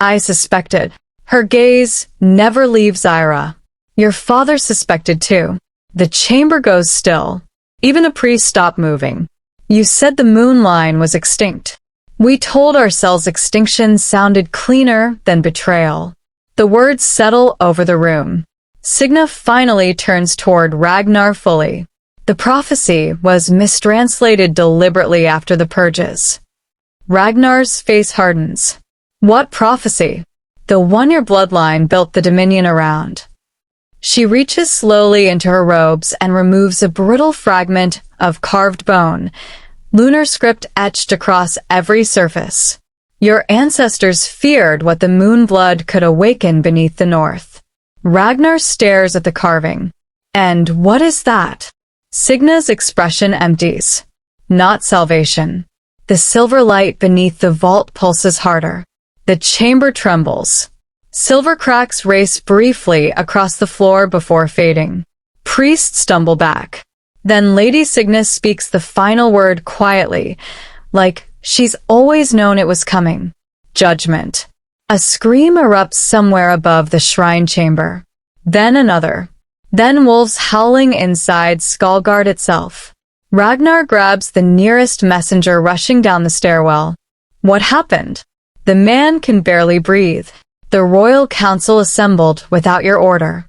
[SPEAKER 1] I suspected. Her gaze never leaves Eira. Your father suspected too. The chamber goes still. Even the priests stop moving. You said the moon line was extinct. We told ourselves extinction sounded cleaner than betrayal. The words settle over the room. Signa finally turns toward Ragnar fully. The prophecy was mistranslated deliberately after the purges. Ragnar's face hardens. What prophecy? The one your bloodline built the dominion around. She reaches slowly into her robes and removes a brittle fragment of carved bone, lunar script etched across every surface. Your ancestors feared what the moon blood could awaken beneath the north. Ragnar stares at the carving. And what is that? Signa's expression empties. Not salvation. The silver light beneath the vault pulses harder. The chamber trembles. Silver cracks race briefly across the floor before fading. Priests stumble back. Then Lady Signa speaks the final word quietly, like she's always known it was coming. Judgment. A scream erupts somewhere above the shrine chamber. Then another. Then wolves howling inside Skullguard itself. Ragnar grabs the nearest messenger rushing down the stairwell. What happened? The man can barely breathe. The royal council assembled without your order.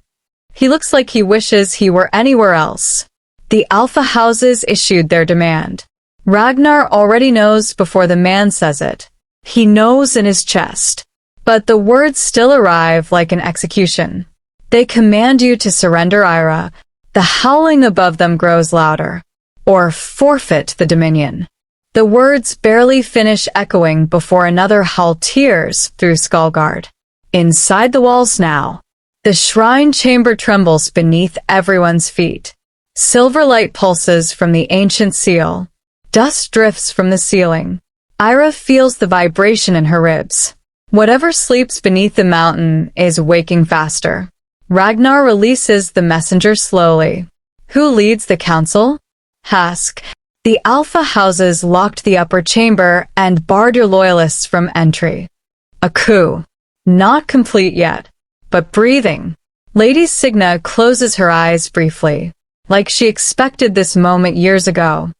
[SPEAKER 1] He looks like he wishes he were anywhere else. The Alpha houses issued their demand. Ragnar already knows before the man says it. He knows in his chest. But the words still arrive like an execution. They command you to surrender Eira. The howling above them grows louder. Or forfeit the dominion. The words barely finish echoing before another howl tears through Skullguard. Inside the walls now. The shrine chamber trembles beneath everyone's feet. Silver light pulses from the ancient seal. Dust drifts from the ceiling. Eira feels the vibration in her ribs. Whatever sleeps beneath the mountain is waking faster. Ragnar releases the messenger slowly. Who leads the council? Hask. The Alpha houses locked the upper chamber and barred your loyalists from entry. A coup. Not complete yet, but breathing. Lady Signa closes her eyes briefly, like she expected this moment years ago.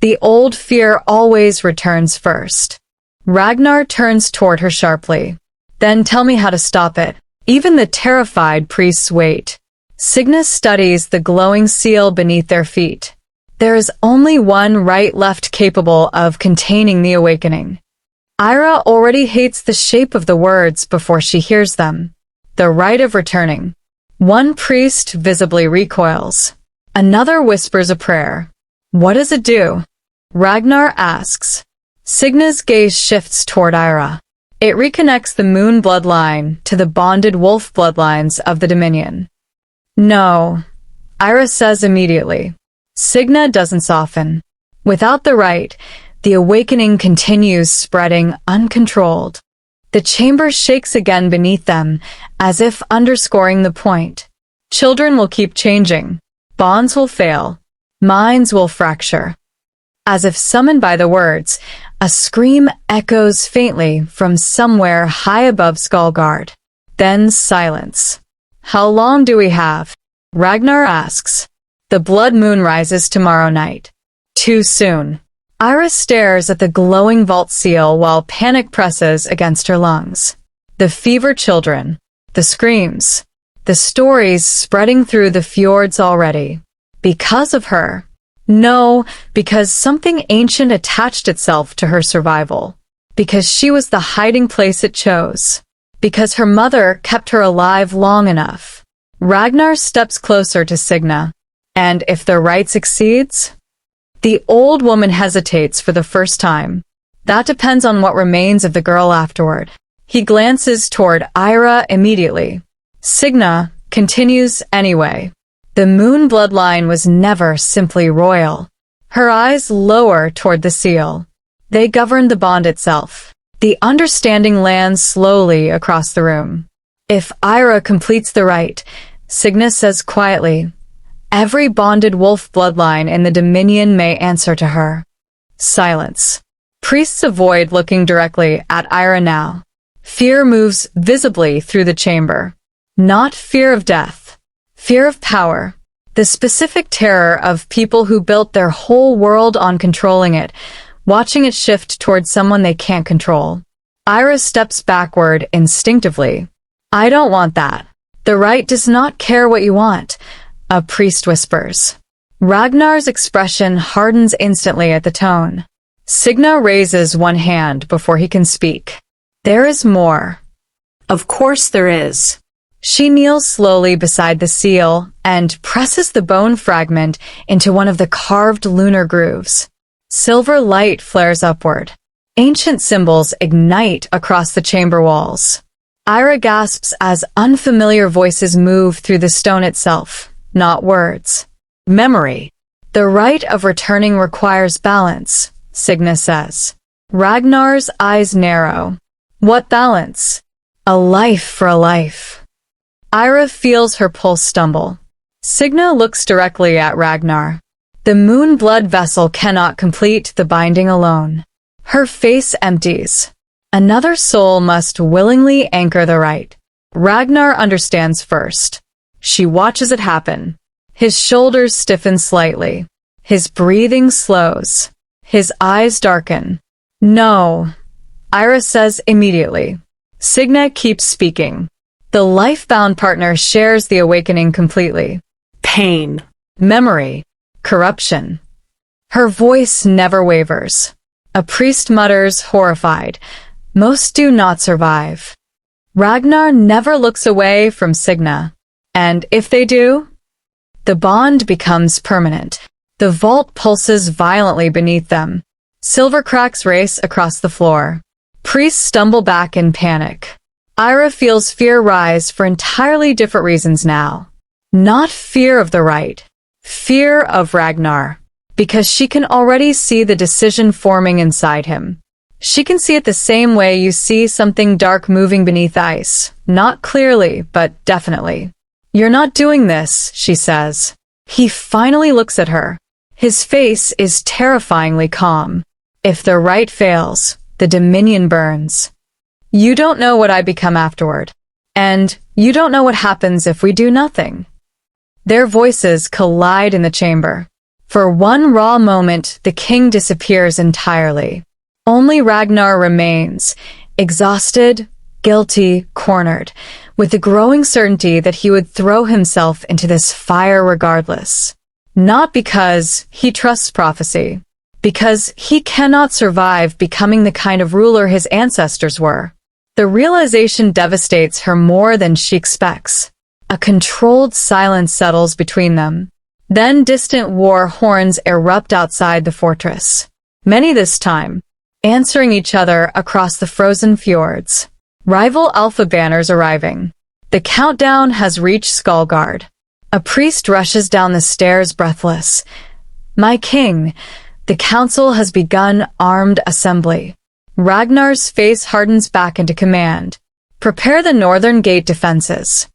[SPEAKER 1] The old fear always returns first. Ragnar turns toward her sharply. Then tell me how to stop it. Even the terrified priests wait. Signa studies the glowing seal beneath their feet. There is only one right left capable of containing the awakening. Eira already hates the shape of the words before she hears them. The right of returning. One priest visibly recoils. Another whispers a prayer. What does it do? Ragnar asks. Signa's gaze shifts toward Eira. It reconnects the moon bloodline to the bonded wolf bloodlines of the Dominion. No, Eira says immediately. Signa doesn't soften. Without the right, the awakening continues spreading uncontrolled. The chamber shakes again beneath them, as if underscoring the point. Children will keep changing. Bonds will fail. Minds will fracture. As if summoned by the words, a scream echoes faintly from somewhere high above Skullgard. Then silence. How long do we have? Ragnar asks. The blood moon rises tomorrow night. Too soon. Eira stares at the glowing vault seal while panic presses against her lungs. The fever children. The screams. The stories spreading through the fjords already. Because of her. No, because something ancient attached itself to her survival. Because she was the hiding place it chose. Because her mother kept her alive long enough. Ragnar steps closer to Signa. And if their right succeeds? The old woman hesitates for the first time. That depends on what remains of the girl afterward. He glances toward Eira immediately. Signa continues anyway. The moon bloodline was never simply royal. Her eyes lower toward the seal. They govern the bond itself. The understanding lands slowly across the room. If Eira completes the rite, Signa says quietly, every bonded wolf bloodline in the Dominion may answer to her. Silence. Priests avoid looking directly at Eira now. Fear moves visibly through the chamber. Not fear of death. Fear of power. The specific terror of people who built their whole world on controlling it, watching it shift towards someone they can't control. Eira steps backward instinctively. I don't want that. The rite does not care what you want. A priest whispers. Ragnar's expression hardens instantly at the tone. Signa raises one hand before he can speak. There is more.
[SPEAKER 2] Of course there is.
[SPEAKER 1] She kneels slowly beside the seal and presses the bone fragment into one of the carved lunar grooves. Silver light flares upward. Ancient symbols ignite across the chamber walls. Eira gasps as unfamiliar voices move through the stone itself. Not words. Memory. The rite of returning requires balance, Signa says. Ragnar's eyes narrow. What balance? A life for a life. Eira feels her pulse stumble. Signa looks directly at Ragnar. The moon blood vessel cannot complete the binding alone. Her face empties. Another soul must willingly anchor the rite. Ragnar understands first. She watches it happen. His shoulders stiffen slightly. His breathing slows. His eyes darken. No, Eira says immediately. Signa keeps speaking. The life-bound partner shares the awakening completely.
[SPEAKER 2] Pain.
[SPEAKER 1] Memory. Corruption. Her voice never wavers. A priest mutters, horrified. Most do not survive. Ragnar never looks away from Signa. And if they do, the bond becomes permanent. The vault pulses violently beneath them. Silver cracks race across the floor. Priests stumble back in panic. Eira feels fear rise for entirely different reasons now. Not fear of the rite. Fear of Ragnar. Because she can already see the decision forming inside him. She can see it the same way you see something dark moving beneath ice. Not clearly, but definitely. You're not doing this, she says. He finally looks at her. His face is terrifyingly calm. If the rite fails, the Dominion burns. You don't know what I become afterward. And you don't know what happens if we do nothing. Their voices collide in the chamber. For one raw moment, the king disappears entirely. Only Ragnar remains, exhausted, guilty, cornered, with the growing certainty that he would throw himself into this fire regardless. Not because he trusts prophecy, because he cannot survive becoming the kind of ruler his ancestors were. The realization devastates her more than she expects. A controlled silence settles between them. Then distant war horns erupt outside the fortress. Many this time, answering each other across the frozen fjords. Rival Alpha banners arriving. The countdown has reached Skullgard. A priest rushes down the stairs breathless. My king, the council has begun armed assembly. Ragnar's face hardens back into command. Prepare the northern gate defenses.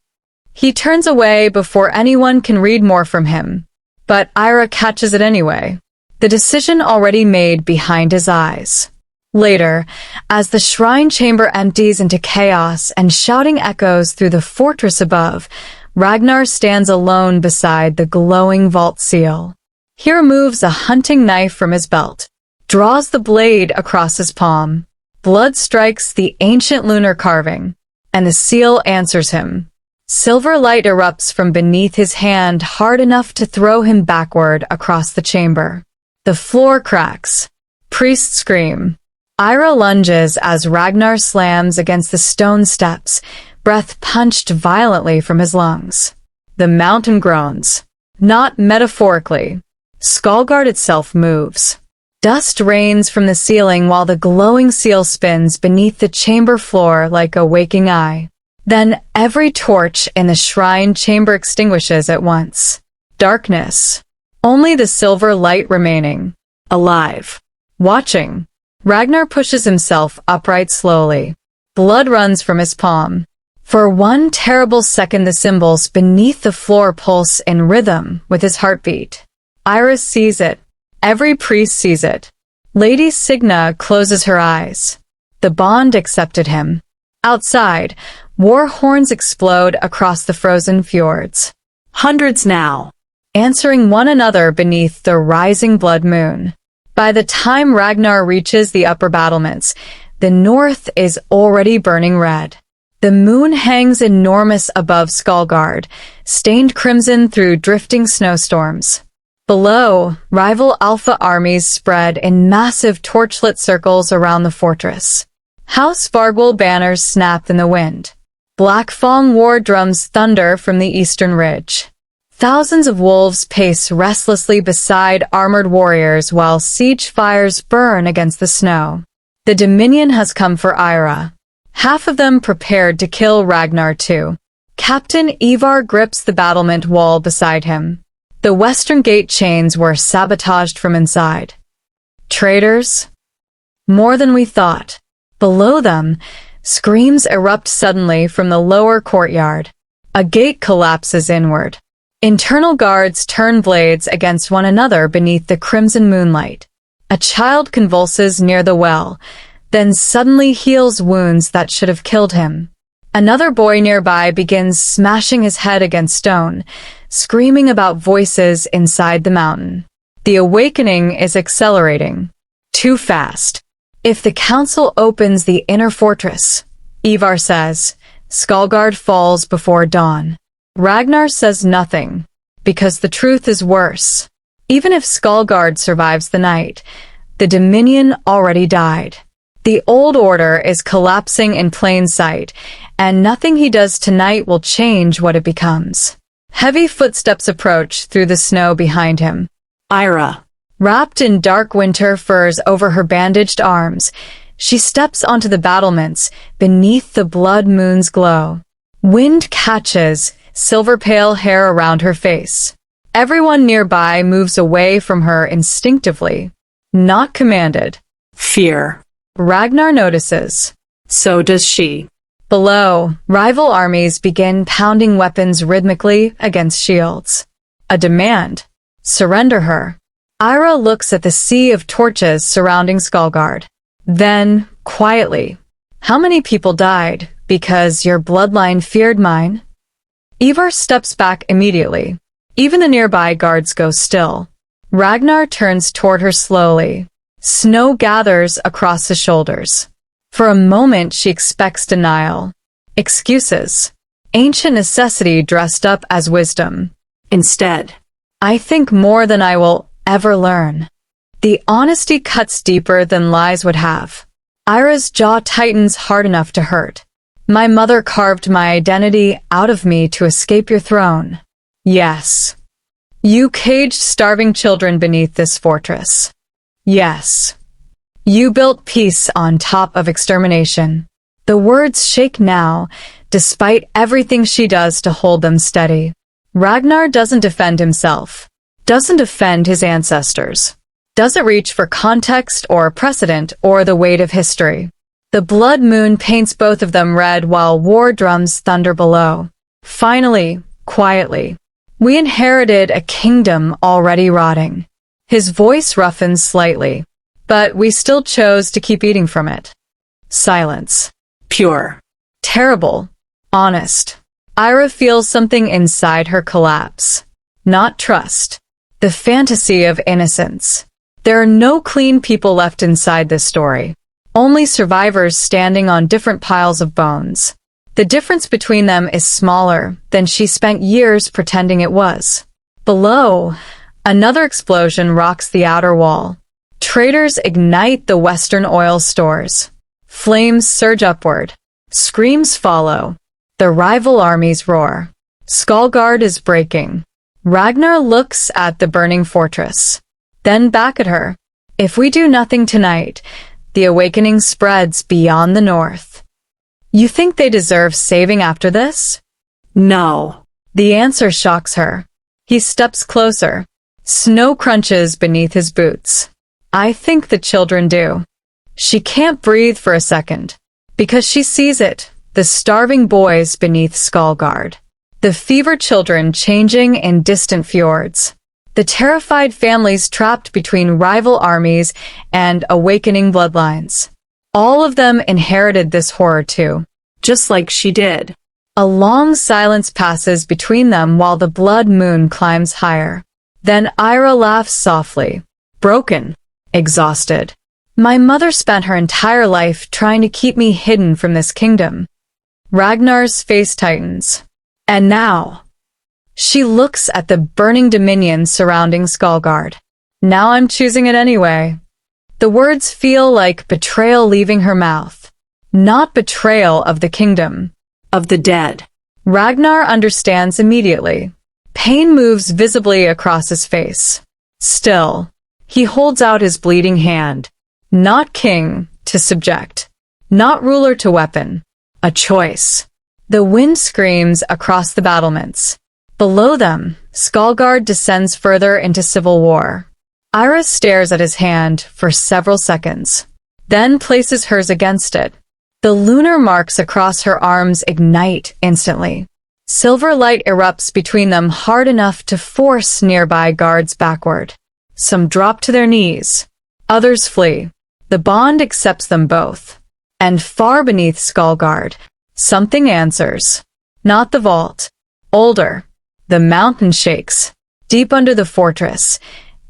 [SPEAKER 1] He turns away before anyone can read more from him. But Eira catches it anyway. The decision already made behind his eyes. Later, as the shrine chamber empties into chaos and shouting echoes through the fortress above, Ragnar stands alone beside the glowing vault seal. He removes a hunting knife from his belt, draws the blade across his palm. Blood strikes the ancient lunar carving, and the seal answers him. Silver light erupts from beneath his hand hard enough to throw him backward across the chamber. The floor cracks. Priests scream. Eira lunges as Ragnar slams against the stone steps, breath punched violently from his lungs. The mountain groans. Not metaphorically. Skullgard itself moves. Dust rains from the ceiling while the glowing seal spins beneath the chamber floor like a waking eye. Then every torch in the shrine chamber extinguishes at once. Darkness. Only the silver light remaining. Alive. Watching. Ragnar pushes himself upright slowly. Blood runs from his palm. For one terrible second the symbols beneath the floor pulse in rhythm with his heartbeat. Iris sees it. Every priest sees it. Lady Signa closes her eyes. The bond accepted him. Outside, war horns explode across the frozen fjords.
[SPEAKER 2] Hundreds now.
[SPEAKER 1] Answering one another beneath the rising blood moon. By the time Ragnar reaches the upper battlements, the north is already burning red. The moon hangs enormous above Skullgard, stained crimson through drifting snowstorms. Below, rival Alpha armies spread in massive torchlit circles around the fortress. House Vargwell banners snap in the wind. Black Fong war drums thunder from the eastern ridge. Thousands of wolves pace restlessly beside armored warriors while siege fires burn against the snow. The Dominion has come for Eira. Half of them prepared to kill Ragnar too. Captain Ivar grips the battlement wall beside him. The western gate chains were sabotaged from inside. Traitors? More than we thought. Below them, screams erupt suddenly from the lower courtyard. A gate collapses inward. Internal guards turn blades against one another beneath the crimson moonlight. A child convulses near the well, then suddenly heals wounds that should have killed him. Another boy nearby begins smashing his head against stone, screaming about voices inside the mountain. The awakening is accelerating. Too fast. If the council opens the inner fortress, Ivar says, Skullgard falls before dawn. Ragnar says nothing, because the truth is worse. Even if Skullgard survives the night, the Dominion already died. The old order is collapsing in plain sight, and nothing he does tonight will change what it becomes. Heavy footsteps approach through the snow behind him.
[SPEAKER 2] Eira.
[SPEAKER 1] Wrapped in dark winter furs over her bandaged arms, she steps onto the battlements beneath the blood moon's glow. Wind catches silver pale hair around her face. Everyone nearby moves away from her instinctively. Not commanded.
[SPEAKER 2] Fear.
[SPEAKER 1] Ragnar notices.
[SPEAKER 2] So does she.
[SPEAKER 1] Below, rival armies begin pounding weapons rhythmically against shields. A demand. Surrender her. Eira looks at the sea of torches surrounding Skullgard. Then, quietly, how many people died because your bloodline feared mine? Ivar steps back immediately. Even the nearby guards go still. Ragnar turns toward her slowly. Snow gathers across his shoulders. For a moment she expects denial. Excuses. Ancient necessity dressed up as wisdom. Instead, I think more than I will ever learn. The honesty cuts deeper than lies would have. Eira's jaw tightens hard enough to hurt. My mother carved my identity out of me to escape your throne. Yes. You caged starving children beneath this fortress. Yes. You built peace on top of extermination. The words shake now, despite everything she does to hold them steady. Ragnar doesn't defend himself. Doesn't defend his ancestors. Doesn't reach for context or precedent or the weight of history. The blood moon paints both of them red while war drums thunder below. Finally, quietly, we inherited a kingdom already rotting. His voice roughens slightly, but we still chose to keep eating from it. Silence.
[SPEAKER 2] Pure.
[SPEAKER 1] Terrible. Honest. Eira feels something inside her collapse. Not trust. The fantasy of innocence. There are no clean people left inside this story. Only survivors standing on different piles of bones. The difference between them is smaller than she spent years pretending it was. Below, another explosion rocks the outer wall. Traders ignite the western oil stores. Flames surge upward. Screams follow. The rival armies roar. Skullguard is breaking. Ragnar looks at the burning fortress. Then back at her. If we do nothing tonight, the awakening spreads beyond the north. You think they deserve saving after this?
[SPEAKER 2] No.
[SPEAKER 1] The answer shocks her. He steps closer. Snow crunches beneath his boots. I think the children do. She can't breathe for a second, because she sees it, the starving boys beneath Skullguard. The fevered children changing in distant fjords. The terrified families trapped between rival armies and awakening bloodlines. All of them inherited this horror too.
[SPEAKER 2] Just like she did.
[SPEAKER 1] A long silence passes between them while the blood moon climbs higher. Then Eira laughs softly. Broken. Exhausted. My mother spent her entire life trying to keep me hidden from this kingdom. Ragnar's face tightens. And now, she looks at the burning dominion surrounding Skullguard. Now I'm choosing it anyway. The words feel like betrayal leaving her mouth. Not betrayal of the kingdom.
[SPEAKER 2] Of the dead.
[SPEAKER 1] Ragnar understands immediately. Pain moves visibly across his face. Still, he holds out his bleeding hand. Not king to subject. Not ruler to weapon. A choice. The wind screams across the battlements. Below them, Skullguard descends further into civil war. Eira stares at his hand for several seconds, then places hers against it. The lunar marks across her arms ignite instantly. Silver light erupts between them hard enough to force nearby guards backward. Some drop to their knees. Others flee. The bond accepts them both. And far beneath Skullguard, something answers. Not the vault. Older. The mountain shakes. Deep under the fortress,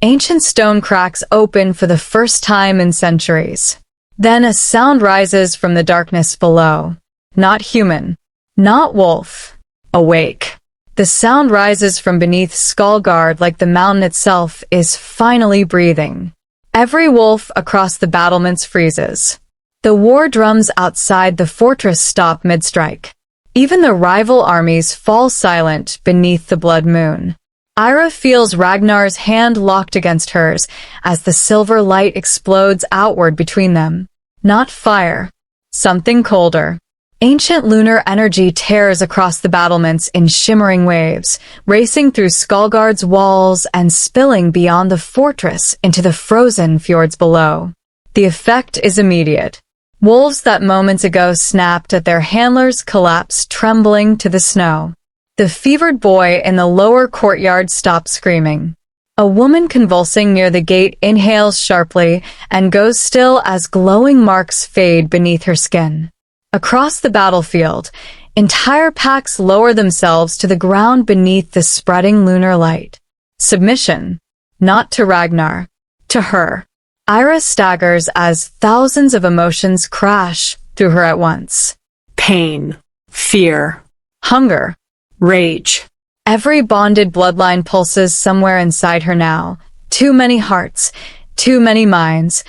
[SPEAKER 1] ancient stone cracks open for the first time in centuries. Then a sound rises from the darkness below. Not human. Not wolf. Awake. The sound rises from beneath Skullguard like the mountain itself is finally breathing. Every wolf across the battlements freezes. The war drums outside the fortress stop mid-strike. Even the rival armies fall silent beneath the blood moon. Eira feels Ragnar's hand locked against hers as the silver light explodes outward between them. Not fire. Something colder. Ancient lunar energy tears across the battlements in shimmering waves, racing through Skullguard's walls and spilling beyond the fortress into the frozen fjords below. The effect is immediate. Wolves that moments ago snapped at their handlers collapse trembling to the snow. The fevered boy in the lower courtyard stops screaming. A woman convulsing near the gate inhales sharply and goes still as glowing marks fade beneath her skin. Across the battlefield, entire packs lower themselves to the ground beneath the spreading lunar light. Submission. Not to Ragnar. To her. Eira staggers as thousands of emotions crash through her at once.
[SPEAKER 2] Pain. Fear.
[SPEAKER 1] Hunger.
[SPEAKER 2] Rage.
[SPEAKER 1] Every bonded bloodline pulses somewhere inside her now. Too many hearts. Too many minds.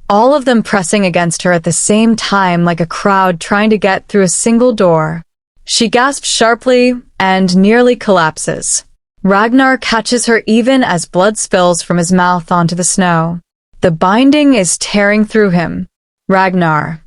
[SPEAKER 1] All of them pressing against her at the same time like a crowd trying to get through a single door. She gasps sharply and nearly collapses. Ragnar catches her even as blood spills from his mouth onto the snow. The binding is tearing through him. Ragnar.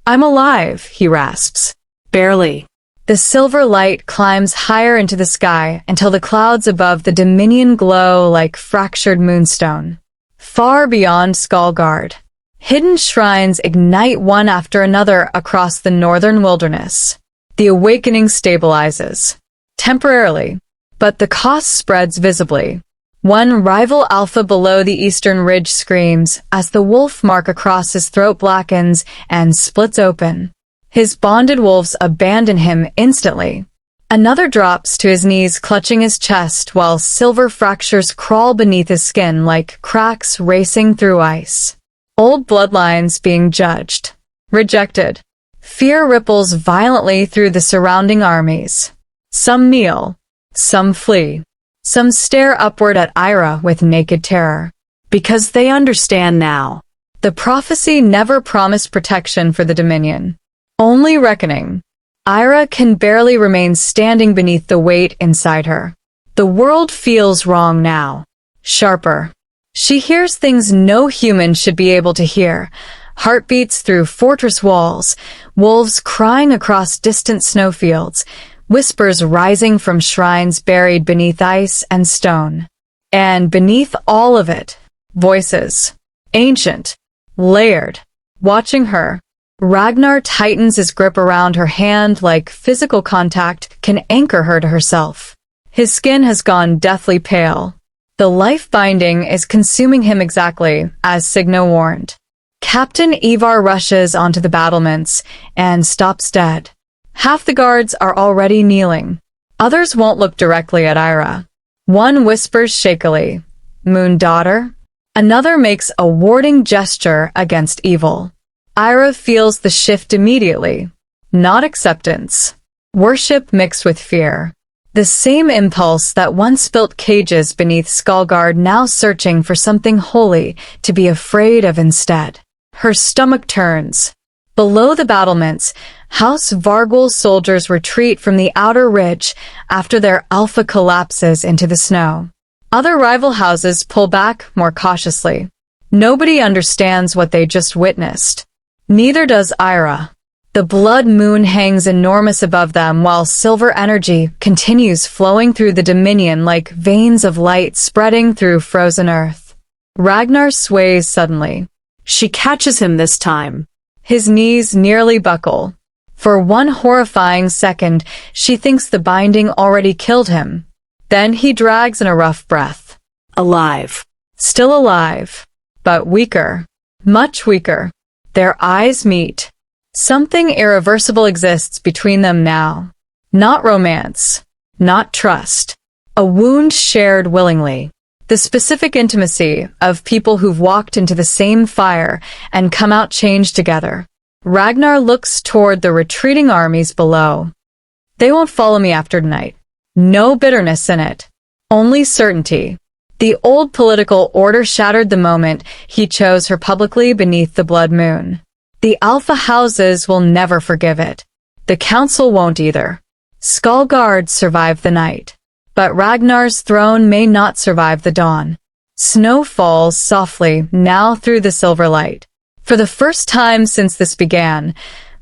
[SPEAKER 1] I'm alive, he rasps.
[SPEAKER 2] Barely.
[SPEAKER 1] The silver light climbs higher into the sky until the clouds above the dominion glow like fractured moonstone. far beyond Skullgard. Hidden shrines ignite one after another across the northern wilderness. The awakening stabilizes. Temporarily, but the cost spreads visibly. One rival alpha below the eastern ridge screams as the wolf mark across his throat blackens and splits open. His bonded wolves abandon him instantly. Another drops to his knees, clutching his chest, while silver fractures crawl beneath his skin like cracks racing through ice. Old bloodlines being judged. Rejected. Fear ripples violently through the surrounding armies. Some kneel. Some flee. Some stare upward at Eira with naked terror.
[SPEAKER 2] Because they understand now.
[SPEAKER 1] The prophecy never promised protection for the Dominion. Only reckoning. Eira can barely remain standing beneath the weight inside her. The world feels wrong now. Sharper. She hears things no human should be able to hear. Heartbeats through fortress walls, wolves crying across distant snowfields, whispers rising from shrines buried beneath ice and stone. And beneath all of it, voices. Ancient. Layered. Watching her. Ragnar tightens his grip around her hand like physical contact can anchor her to herself. His skin has gone deathly pale. The life binding is consuming him exactly as Signa warned. Captain Ivar rushes onto the battlements and stops dead. Half the guards are already kneeling. Others won't look directly at Eira. One whispers shakily, "Moon daughter?" Another makes a warding gesture against evil. Eira feels the shift immediately. Not acceptance. Worship mixed with fear. The same impulse that once built cages beneath Skullgard, now searching for something holy to be afraid of instead. Her stomach turns. Below the battlements, House Vargul's soldiers retreat from the outer ridge after their alpha collapses into the snow. Other rival houses pull back more cautiously. Nobody understands what they just witnessed. Neither does Eira. The blood moon hangs enormous above them while silver energy continues flowing through the Dominion like veins of light spreading through frozen earth. Ragnar sways suddenly.
[SPEAKER 2] She catches him this time.
[SPEAKER 1] His knees nearly buckle. For one horrifying second, she thinks the binding already killed him. Then he drags in a rough breath.
[SPEAKER 2] Alive.
[SPEAKER 1] Still alive. But weaker. Much weaker. Their eyes meet. Something irreversible exists between them now. Not romance. Not trust. A wound shared willingly. The specific intimacy of people who've walked into the same fire and come out changed together. Ragnar looks toward the retreating armies below. They won't follow me after tonight. No bitterness in it. Only certainty. The old political order shattered the moment he chose her publicly beneath the blood moon. The alpha houses will never forgive it. The council won't either. Skullgard survived the night. But Ragnar's throne may not survive the dawn. Snow falls softly now through the silver light. For the first time since this began,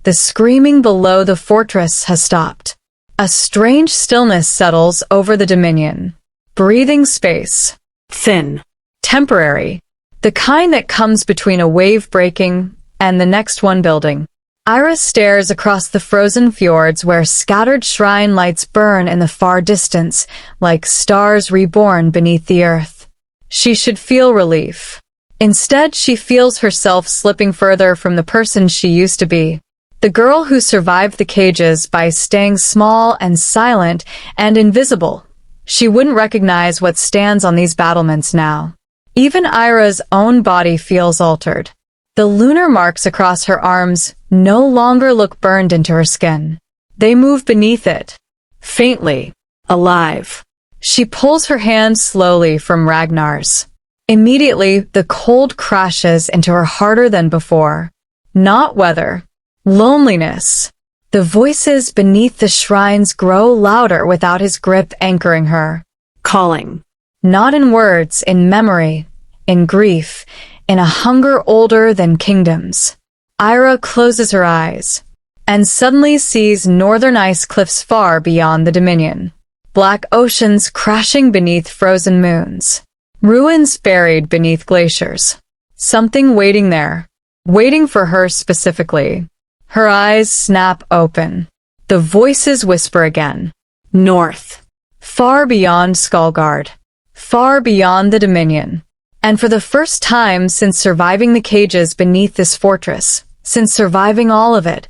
[SPEAKER 1] the screaming below the fortress has stopped. A strange stillness settles over the Dominion. Breathing space.
[SPEAKER 2] Thin.
[SPEAKER 1] Temporary. The kind that comes between a wave breaking and the next one building. Eira stares across the frozen fjords where scattered shrine lights burn in the far distance, like stars reborn beneath the earth. She should feel relief. Instead, she feels herself slipping further from the person she used to be. The girl who survived the cages by staying small and silent and invisible. She wouldn't recognize what stands on these battlements now. Even Eira's own body feels altered. The lunar marks across her arms no longer look burned into her skin. They move beneath it. Faintly. Alive. She pulls her hand slowly from Ragnar's. Immediately, the cold crashes into her harder than before. Not weather. Loneliness. The voices beneath the shrines grow louder without his grip anchoring her.
[SPEAKER 2] Calling.
[SPEAKER 1] Not in words, in memory, in grief, in a hunger older than kingdoms. Eira closes her eyes, and suddenly sees northern ice cliffs far beyond the Dominion. Black oceans crashing beneath frozen moons. Ruins buried beneath glaciers. Something waiting there. Waiting for her specifically. Her eyes snap open. The voices whisper again.
[SPEAKER 2] North.
[SPEAKER 1] Far beyond Skullgard. Far beyond the Dominion. And for the first time since surviving the cages beneath this fortress, since surviving all of it,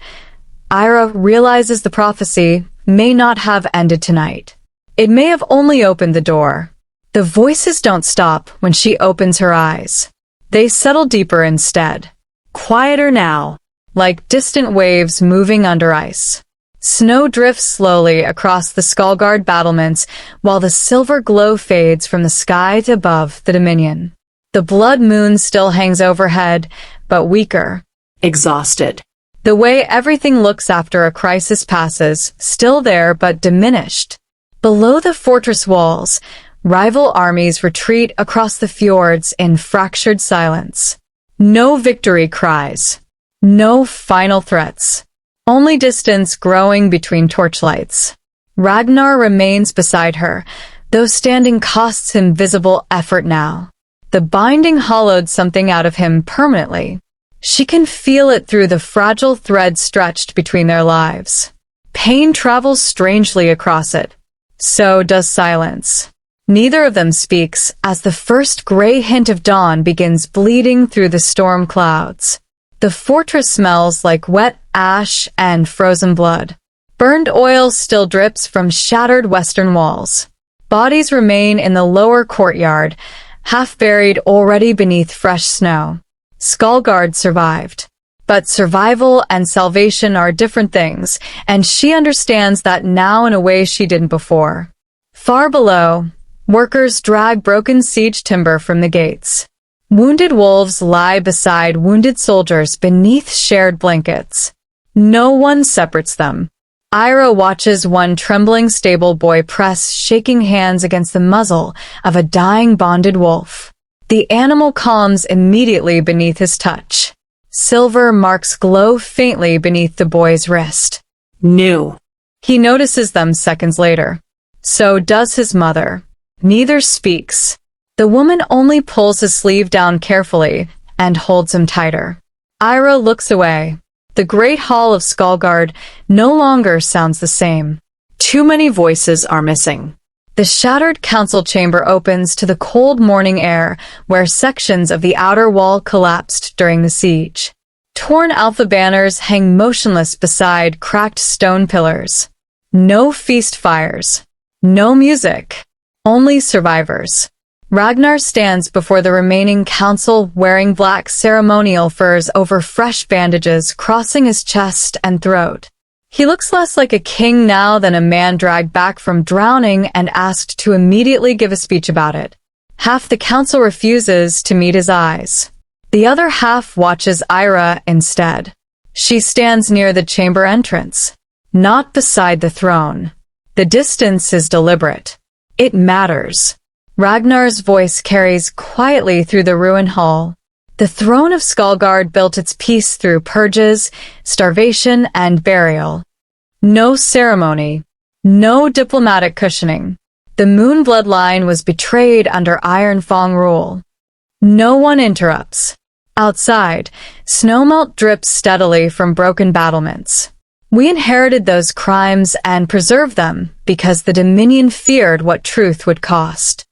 [SPEAKER 1] Eira realizes the prophecy may not have ended tonight. It may have only opened the door. The voices don't stop when she opens her eyes. They settle deeper instead. Quieter now, like distant waves moving under ice. Snow drifts slowly across the Skullgard battlements while the silver glow fades from the sky above the Dominion. The blood moon still hangs overhead, but weaker.
[SPEAKER 2] Exhausted.
[SPEAKER 1] The way everything looks after a crisis passes, still there but diminished. Below the fortress walls, rival armies retreat across the fjords in fractured silence. No victory cries. No final threats. Only distance growing between torchlights. Ragnar remains beside her, though standing costs him visible effort now. The binding hollowed something out of him permanently. She can feel it through the fragile thread stretched between their lives. Pain travels strangely across it. So does silence. Neither of them speaks as the first gray hint of dawn begins bleeding through the storm clouds. The fortress smells like wet ash and frozen blood. Burned oil still drips from shattered western walls. Bodies remain in the lower courtyard, half buried already beneath fresh snow. Skullgard survived. But survival and salvation are different things, and she understands that now in a way she didn't before. Far below, workers drag broken siege timber from the gates. Wounded wolves lie beside wounded soldiers beneath shared blankets. No one separates them. Eira watches one trembling stable boy press shaking hands against the muzzle of a dying bonded wolf. The animal calms immediately beneath his touch. Silver marks glow faintly beneath the boy's wrist.
[SPEAKER 2] New.
[SPEAKER 1] He notices them seconds later. So does his mother. Neither speaks. The woman only pulls his sleeve down carefully and holds him tighter. Eira looks away. The great hall of Skullgard no longer sounds the same.
[SPEAKER 2] Too many voices are missing.
[SPEAKER 1] The shattered council chamber opens to the cold morning air where sections of the outer wall collapsed during the siege. Torn Alpha banners hang motionless beside cracked stone pillars. No feast fires. No music. Only survivors. Ragnar stands before the remaining council wearing black ceremonial furs over fresh bandages crossing his chest and throat. He looks less like a king now than a man dragged back from drowning and asked to immediately give a speech about it. Half the council refuses to meet his eyes. The other half watches Eira instead. She stands near the chamber entrance, not beside the throne. The distance is deliberate. It matters. Ragnar's voice carries quietly through the ruined hall. The throne of Skullgard built its peace through purges, starvation, and burial. No ceremony. No diplomatic cushioning. The moon bloodline was betrayed under Iron Fang rule. No one interrupts. Outside, snowmelt drips steadily from broken battlements. We inherited those crimes and preserved them because the Dominion feared what truth would cost.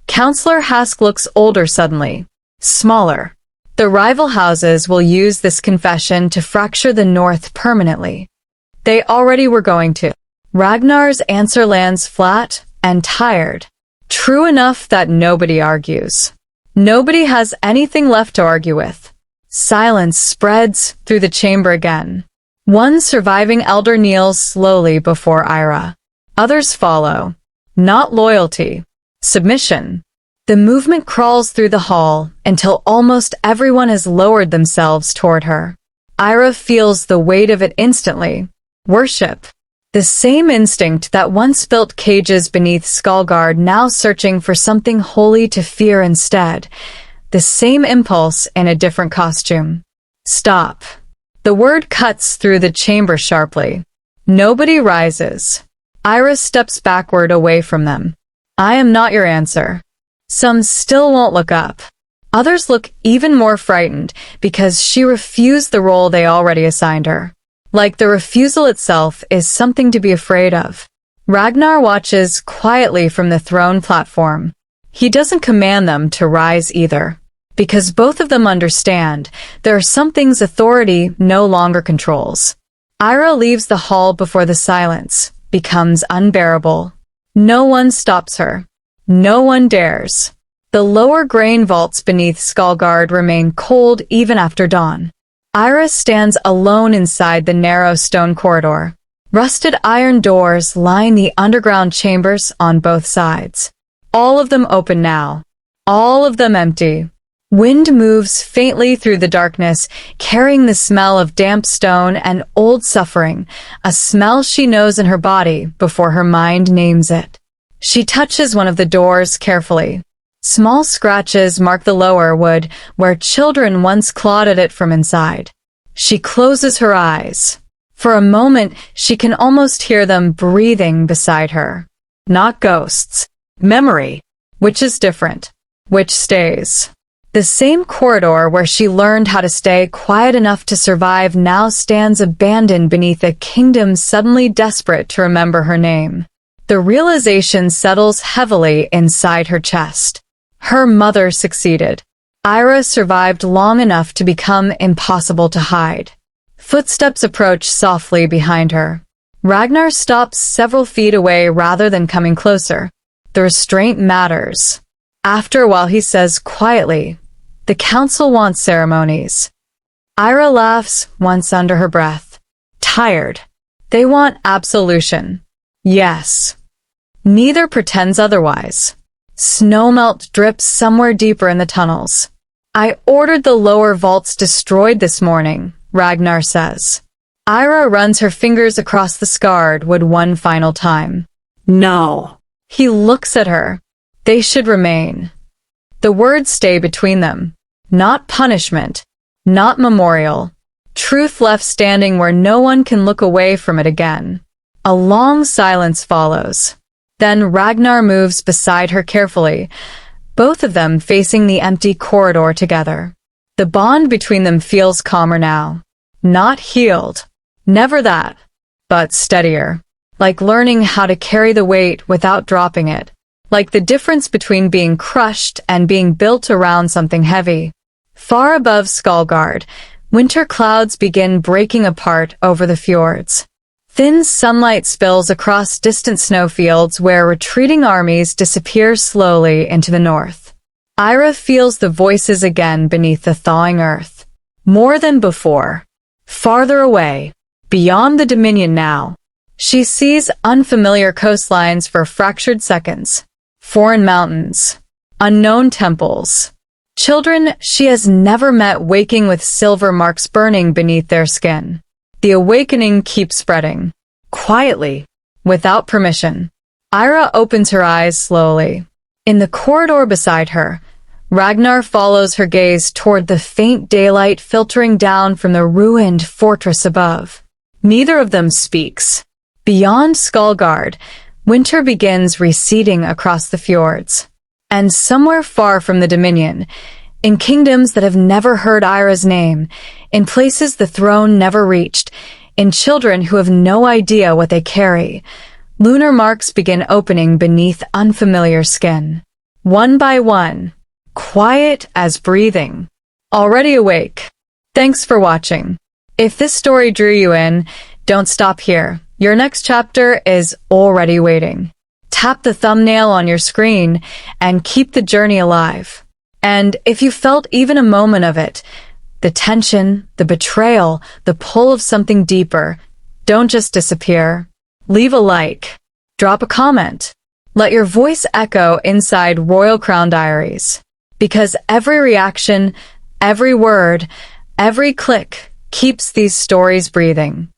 [SPEAKER 1] Counselor Hask looks older suddenly, smaller. The rival houses will use this confession to fracture the North permanently. They already were going to. Ragnar's answer lands flat and tired. True enough that nobody argues. Nobody has anything left to argue with. Silence spreads through the chamber again. One surviving elder kneels slowly before Eira. Others follow. Not loyalty. Submission. The movement crawls through the hall until almost everyone has lowered themselves toward her. Eira feels the weight of it instantly. Worship. The same instinct that once built cages beneath Skullgard now searching for something holy to fear instead. The same impulse in a different costume. Stop. The word cuts through the chamber sharply. Nobody rises. Eira steps backward away from them. I am not your answer. Some still won't look up. Others look even more frightened because she refused the role they already assigned her. Like the refusal itself is something to be afraid of. Ragnar watches quietly from the throne platform. He doesn't command them to rise either, because both of them understand there are some things authority no longer controls. Eira leaves the hall before the silence becomes unbearable. No one stops her. No one dares. The lower grain vaults beneath Skullgard remain cold even after dawn. Eira stands alone inside the narrow stone corridor. Rusted iron doors line the underground chambers on both sides. All of them open now. All of them empty. Wind moves faintly through the darkness, carrying the smell of damp stone and old suffering, a smell she knows in her body before her mind names it. She touches one of the doors carefully. Small scratches mark the lower wood where children once clawed at it from inside. She closes her eyes. For a moment, she can almost hear them breathing beside her. Not ghosts. Memory. Which is different. Which stays. The same corridor where she learned how to stay quiet enough to survive now stands abandoned beneath a kingdom suddenly desperate to remember her name. The realization settles heavily inside her chest. Her mother succeeded. Eira survived long enough to become impossible to hide. Footsteps approach softly behind her. Ragnar stops several feet away rather than coming closer. The restraint matters. After a while he says quietly, "The council wants ceremonies." Eira laughs once under her breath. Tired. They want absolution. Yes. Neither pretends otherwise. Snowmelt drips somewhere deeper in the tunnels. "I ordered the lower vaults destroyed this morning," Ragnar says. Eira runs her fingers across the scarred wood one final time. No. He looks at her. They should remain. The words stay between them. Not punishment. Not memorial. Truth left standing where no one can look away from it again. A long silence follows. Then Ragnar moves beside her carefully, both of them facing the empty corridor together. The bond between them feels calmer now. Not healed. Never that. But steadier. Like learning how to carry the weight without dropping it. Like the difference between being crushed and being built around something heavy. Far above Skullgard, winter clouds begin breaking apart over the fjords. Thin sunlight spills across distant snowfields where retreating armies disappear slowly into the north. Eira feels the voices again beneath the thawing earth. More than before. Farther away. Beyond the Dominion now. She sees unfamiliar coastlines for fractured seconds. Foreign mountains. Unknown temples. Children she has never met waking with silver marks burning beneath their skin. The awakening keeps spreading. Quietly. Without permission. Eira opens her eyes slowly. In the corridor beside her, Ragnar follows her gaze toward the faint daylight filtering down from the ruined fortress above. Neither of them speaks. Beyond Skullgard, winter begins receding across the fjords. And somewhere far from the Dominion, in kingdoms that have never heard Eira's name, in places the throne never reached, in children who have no idea what they carry, lunar marks begin opening beneath unfamiliar skin. One by one, quiet as breathing. Already awake. Thanks for watching. If this story drew you in, don't stop here. Your next chapter is already waiting. Tap the thumbnail on your screen and keep the journey alive. And if you felt even a moment of it, the tension, the betrayal, the pull of something deeper, don't just disappear. Leave a like. Drop a comment. Let your voice echo inside Royal Crown Diaries. Because every reaction, every word, every click keeps these stories breathing.